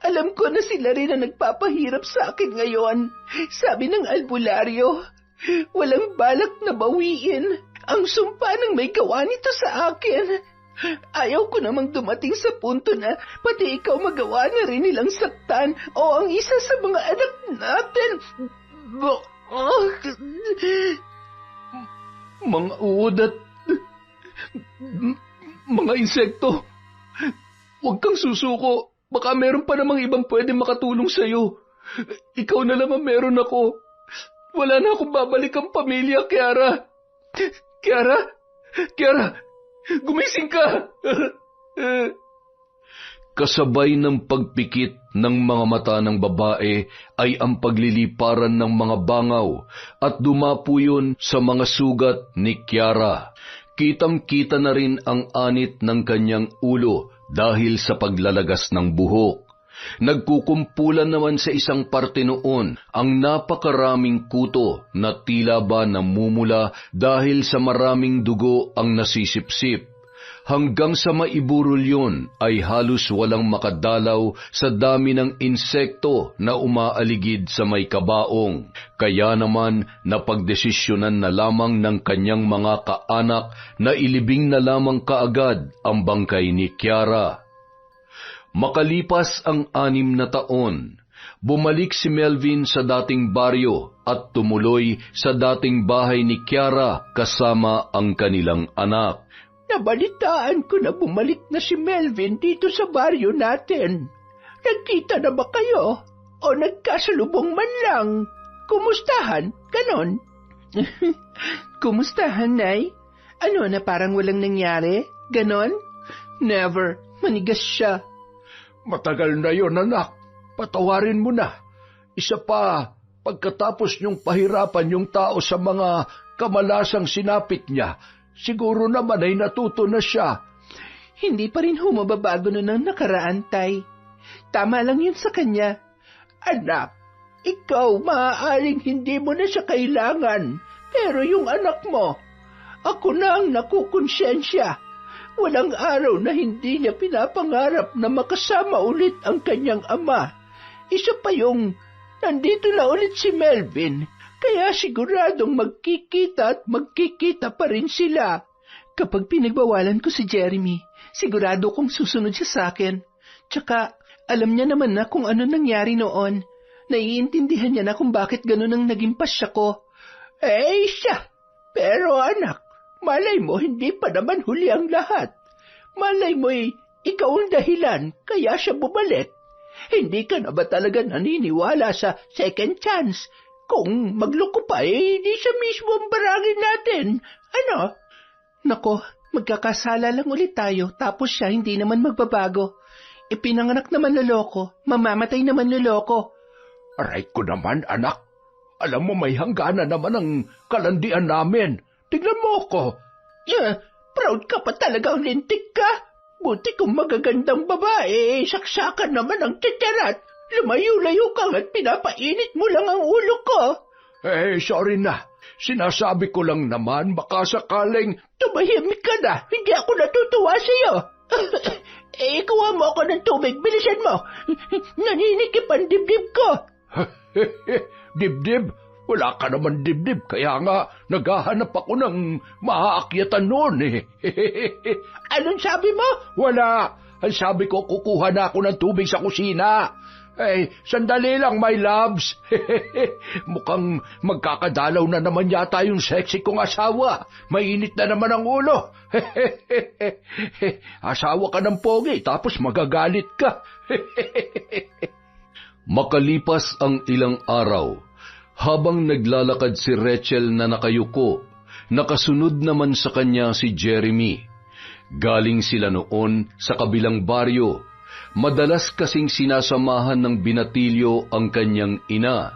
Alam ko na sila rin ang nagpapahirap sa akin ngayon. Sabi ng albularyo, walang balak na bawiin ang sumpa ng may gawa nito sa akin. Ayaw ko namang dumating sa punto na pati ikaw magawa na rin nilang saktan o ang isa sa mga anak natin. Mga uod at mga insekto, huwag kang susuko. Baka meron pa namang ibang pwede makatulong sa'yo. Ikaw na lang ang meron ako. Wala na akong babalik ang pamilya, Kiara. Kiara, gumising ka! Kasabay ng pagpikit ng mga mata ng babae ay ang pagliliparan ng mga bangaw at dumapo yun sa mga sugat ni Kiara. Kitang-kita na rin ang anit ng kanyang ulo dahil sa paglalagas ng buhok. Nagkukumpulan naman sa isang parte noon ang napakaraming kuto na tila ba namumula dahil sa maraming dugo ang nasisipsip. Hanggang sa maiburol yun ay halos walang makadalaw sa dami ng insekto na umaaligid sa may kabaong. Kaya naman napagdesisyonan na lamang ng kanyang mga kaanak na ilibing na lamang kaagad ang bangkay ni Kiara. Makalipas ang 6 na taon, bumalik si Melvin sa dating baryo at tumuloy sa dating bahay ni Kiara kasama ang kanilang anak. Nabalitaan ko na bumalik na si Melvin dito sa baryo natin. Nagkita na ba kayo? O nagkasalubong man lang? Kumustahan? Ganon? Kumustahan, Nay? Ano na parang walang nangyari? Ganon? Never. Manigas siya. Matagal na yon, anak. Patawarin mo na. Isa pa, pagkatapos niyong pahirapan yung tao sa mga kamalasang sinapit niya, siguro naman ay natuto na siya. Hindi pa rin humababago na ng nakaraan, Tay. Tama lang yun sa kanya. Anak, ikaw maaaring hindi mo na siya kailangan. Pero yung anak mo, ako na ang nakukonsyensya. Walang araw na hindi niya pinapangarap na makasama ulit ang kanyang ama. Isa pa yung nandito na ulit si Melvin. Kaya siguradong magkikita at magkikita pa rin sila. Kapag pinagbawalan ko si Jeremy, sigurado kong susunod siya sa akin. Tsaka, alam niya naman na kung ano nangyari noon. Naiintindihan niya na kung bakit ganun ang naging pasya ko. Siya! Pero anak, malay mo hindi pa naman huli ang lahat. Malay mo'y ikaw ang dahilan kaya siya bumalik. Hindi ka na ba talaga naniniwala sa second chance? Kung magloko pa, hindi siya mismo ang barangin natin. Ano? Nako, magkakasala lang ulit tayo, tapos siya hindi naman magbabago. Ipinanganak naman loloko, mamamatay naman loloko. Aray ko naman, anak. Alam mo may hangganan naman ang kalandian namin. Tignan mo ako. Proud ka pa talagang lintik ka. Buti kung magagandang babae, saksakan naman ang titirat. Lumayo-layo ka at pinapainit mo lang ang ulo ko. Sorry na. Sinasabi ko lang naman baka sakaling... Tumahimik ka na. Hindi ako natutuwa sa'yo. Ikuha mo ako ng tubig. Bilisan mo. Naninikip ang dibdib ko. Dibdib? Wala ka naman dibdib, kaya nga naghahanap ako ng maaakyatan noon eh. Anong sabi mo? Wala. Ang sabi ko, kukuha na ako ng tubig sa kusina. Sandali lang, my loves. Mukhang magkakadalaw na naman yata yung sexy kong asawa. Mainit na naman ang ulo. Asawa ka ng pogi, tapos magagalit ka. Makalipas ang ilang araw, habang naglalakad si Rachel na nakayuko, nakasunod naman sa kanya si Jeremy. Galing sila noon sa kabilang baryo. Madalas kasing sinasamahan ng binatilyo ang kanyang ina.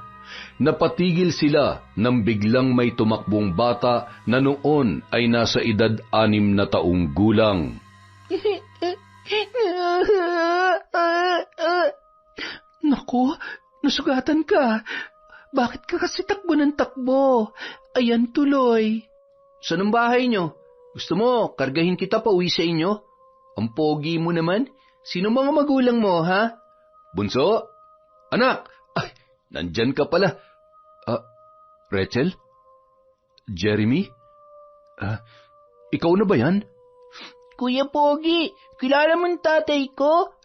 Napatigil sila nang biglang may tumakbong bata na noon ay nasa edad 6 na taong gulang. Naku, nasugatan ka. Bakit ka kasi takbo ng takbo? Ayan tuloy. Saan ang bahay nyo? Gusto mo, kargahin kita pa uwi sa inyo? Ang pogi mo naman. Sino mga magulang mo, ha? Bunso? Anak! Ay, nandyan ka pala. Rachel? Jeremy? Ikaw na ba yan? Kuya Pogi, kilala mo ang tatay ko?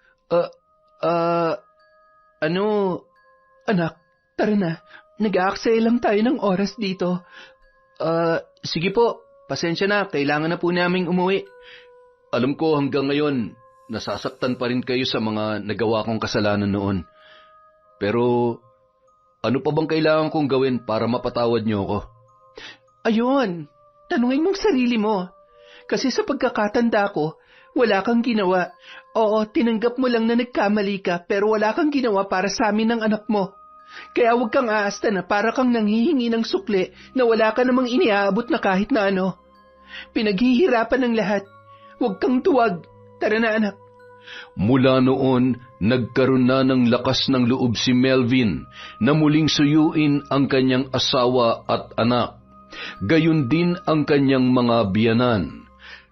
Anak, tara na. Nag-aaksaya lang tayo ng oras dito. Sige po, pasensya na. Kailangan na po naming umuwi. Alam ko hanggang ngayon, nasasaktan pa rin kayo sa mga nagawa kong kasalanan noon. Pero, ano pa bang kailangan kong gawin para mapatawad niyo ako? Ayun, tanungin mong sarili mo. Kasi sa pagkakatanda ko, wala kang ginawa. Oo, tinanggap mo lang na nagkamali ka, pero wala kang ginawa para sa amin ng anak mo. Kaya huwag kang aasta na para kang nanghihingi ng sukli na wala ka namang iniaabot na kahit na ano. Pinaghihirapan ng lahat. Huwag kang tuwag. Tara na, anak. Mula noon, nagkaroon na ng lakas ng loob si Melvin na muling suyuin ang kanyang asawa at anak. Gayun din ang kanyang mga biyanan.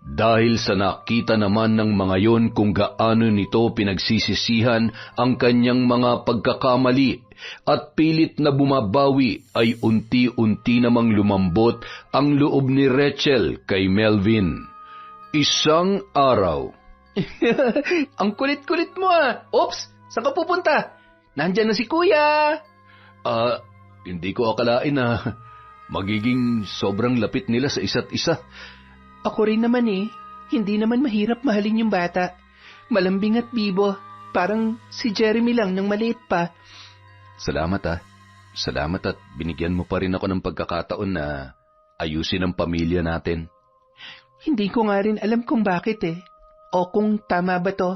Dahil sa nakita naman ng mga yon kung gaano nito pinagsisisihan ang kanyang mga pagkakamali at pilit na bumabawi, ay unti-unti namang lumambot ang loob ni Rachel kay Melvin. Isang araw. Ang kulit-kulit mo ah. Oops, saan ka pupunta? Nandyan na si Kuya. Hindi ko akalain na magiging sobrang lapit nila sa isa't isa. Ako rin naman eh. Hindi naman mahirap mahalin yung bata. Malambing at bibo. Parang si Jeremy lang nang maliit pa. Salamat. Salamat at binigyan mo pa rin ako ng pagkakataon na ayusin ang pamilya natin. Hindi ko nga rin alam kung bakit eh. O kung tama ba to.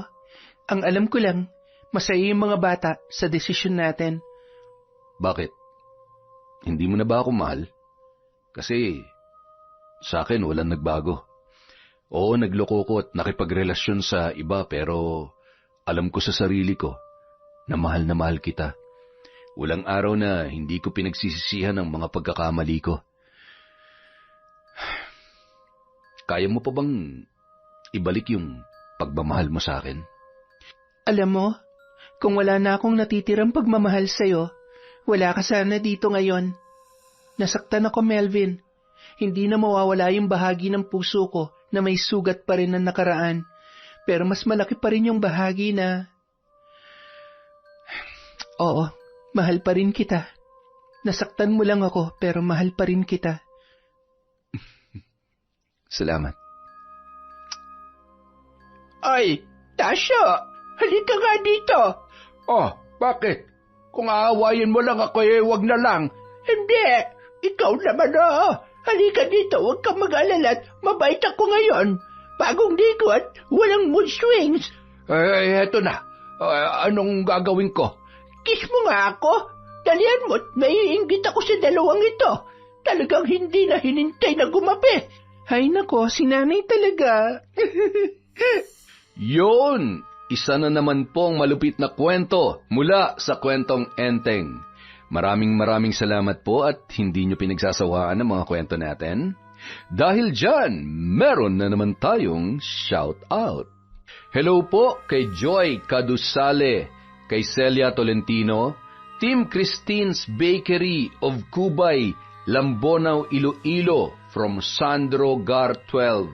Ang alam ko lang, masaya yung mga bata sa desisyon natin. Bakit? Hindi mo na ba ako mahal? Kasi sa akin walang nagbago. Oo, nagloko ko at nakipagrelasyon sa iba, pero alam ko sa sarili ko na mahal kita. Walang araw na hindi ko pinagsisisihan ang mga pagkakamali ko. Kaya mo pa bang ibalik yung pagmamahal mo sa akin? Alam mo, kung wala na akong natitirang pagmamahal sa'yo, wala ka sana dito ngayon. Nasaktan ako, Melvin. Hindi na mawawala yung bahagi ng puso ko na may sugat pa rin ng nakaraan. Pero mas malaki pa rin yung bahagi na... Oo, mahal pa rin kita. Nasaktan mo lang ako, pero mahal pa rin kita. Salamat. Ay, Tasha! Halika nga dito! Oh, bakit? Kung aawayin mo lang ako wag na lang. Hindi! Ikaw naman Halika dito, huwag kang mag-alala at mabait ako ngayon. Bagong ligo at walang mood swings. Eto na. Anong gagawin ko? Kiss mo nga ako. Dalian mo at maiinggit ako sa dalawang ito. Talagang hindi na hinintay na gumapi. Hay nako, si nanay talaga. Yon! Isa na naman pong malupit na kwento mula sa Kwentong Enteng. Maraming salamat po at hindi nyo pinagsasawaan ang mga kwento natin. Dahil dyan, meron na naman tayong shout out. Hello po kay Joy Cadusale, kay Celia Tolentino, Team Christine's Bakery of Cubay, Lambonaw, Iloilo, from Sandro Gar 12.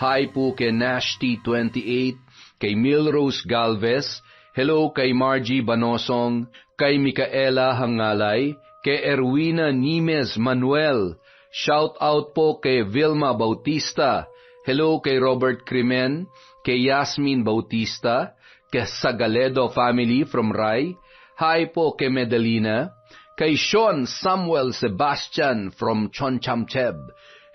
Hi po kay Nashti 28, kay Milrose Galvez, hello kay Margie Banosong, kay Micaela Hangalay, kay Erwina Nimes Manuel, shout out po kay Vilma Bautista, hello kay Robert Crimen, kay Yasmin Bautista, kay Sagaledo family from Rai, hi po kay Medalina, kay Sean Samuel Sebastian from Chonchamcheb,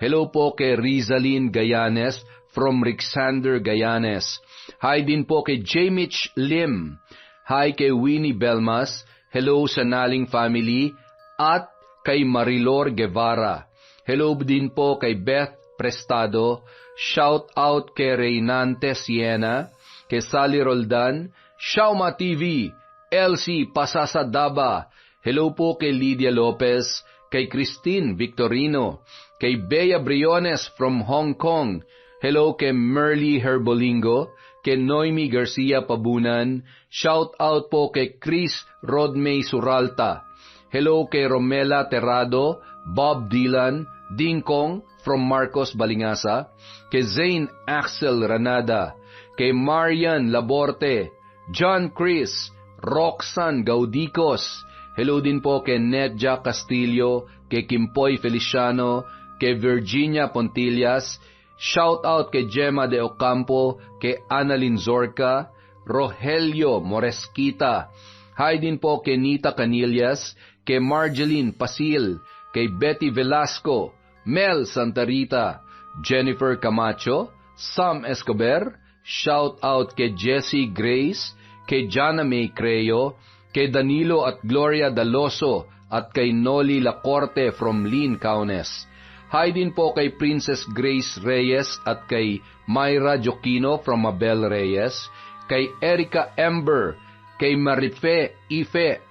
hello po kay Rizalyn Gayanes from Rixander Gayanes, hi din po kay J. Mitch Lim, hi kay Winnie Belmas, hello sa Naling family, at kay Marilor Guevara, hello din po kay Beth Prestado, shout out kay Reynante Siena, kay Sally Roldan, Shauma TV, Elsie Pasasadaba, hello po kay Lydia Lopez, kay Christine Victorino, kay Bea Briones from Hong Kong, hello kay Merly Herbolingo, kay Noemi Garcia Pabunan, shout out po kay Chris Rodmay Suralta, hello kay Romela Terrado, Bob Dylan, Dingkong from Marcos Balingasa, kay Zane Axel Ranada, kay Marian Laborte, John Chris, Roxanne Gaudicos, hello din po kay Nedja Castillo, kay Kimpoy Feliciano, kay Virginia Pontillas, shout out kay Gemma de Ocampo, kay Annalyn Zorca, Rogelio Moresquita, hi din po kay Nita Canillas, kay Marjeline Pasil, kay Betty Velasco, Mel Santarita, Jennifer Camacho, Sam Escobar, shout out kay Jessie Grace, kay Jana May Creo, kay Danilo at Gloria Daloso, at kay Noli Lacorte from Lynn Kaunes. Hi din po kay Princess Grace Reyes at kay Myra Joquino from Mabel Reyes, kay Erica Ember, kay Marife Ife.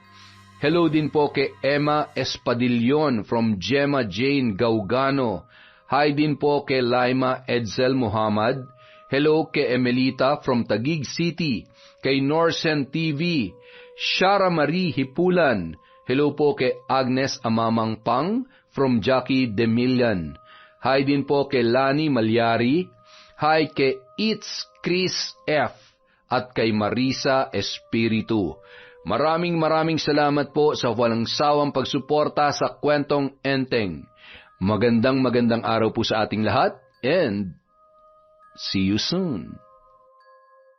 Hello din po kay Emma Espadillon from Gemma Jane Gaugano. Hi din po kay Laima Edsel Muhammad. Hello kay Emelita from Taguig City, kay Norsen TV, Shara Marie Hipulan. Hello po kay Agnes Amamang Pang from Jackie Demilian. Hi din po kay Lani Malyari. Hi kay It's Chris F. at kay Marisa Espiritu. Maraming salamat po sa walang sawang pagsuporta sa Kwentong Enteng. Magandang araw po sa ating lahat and see you soon.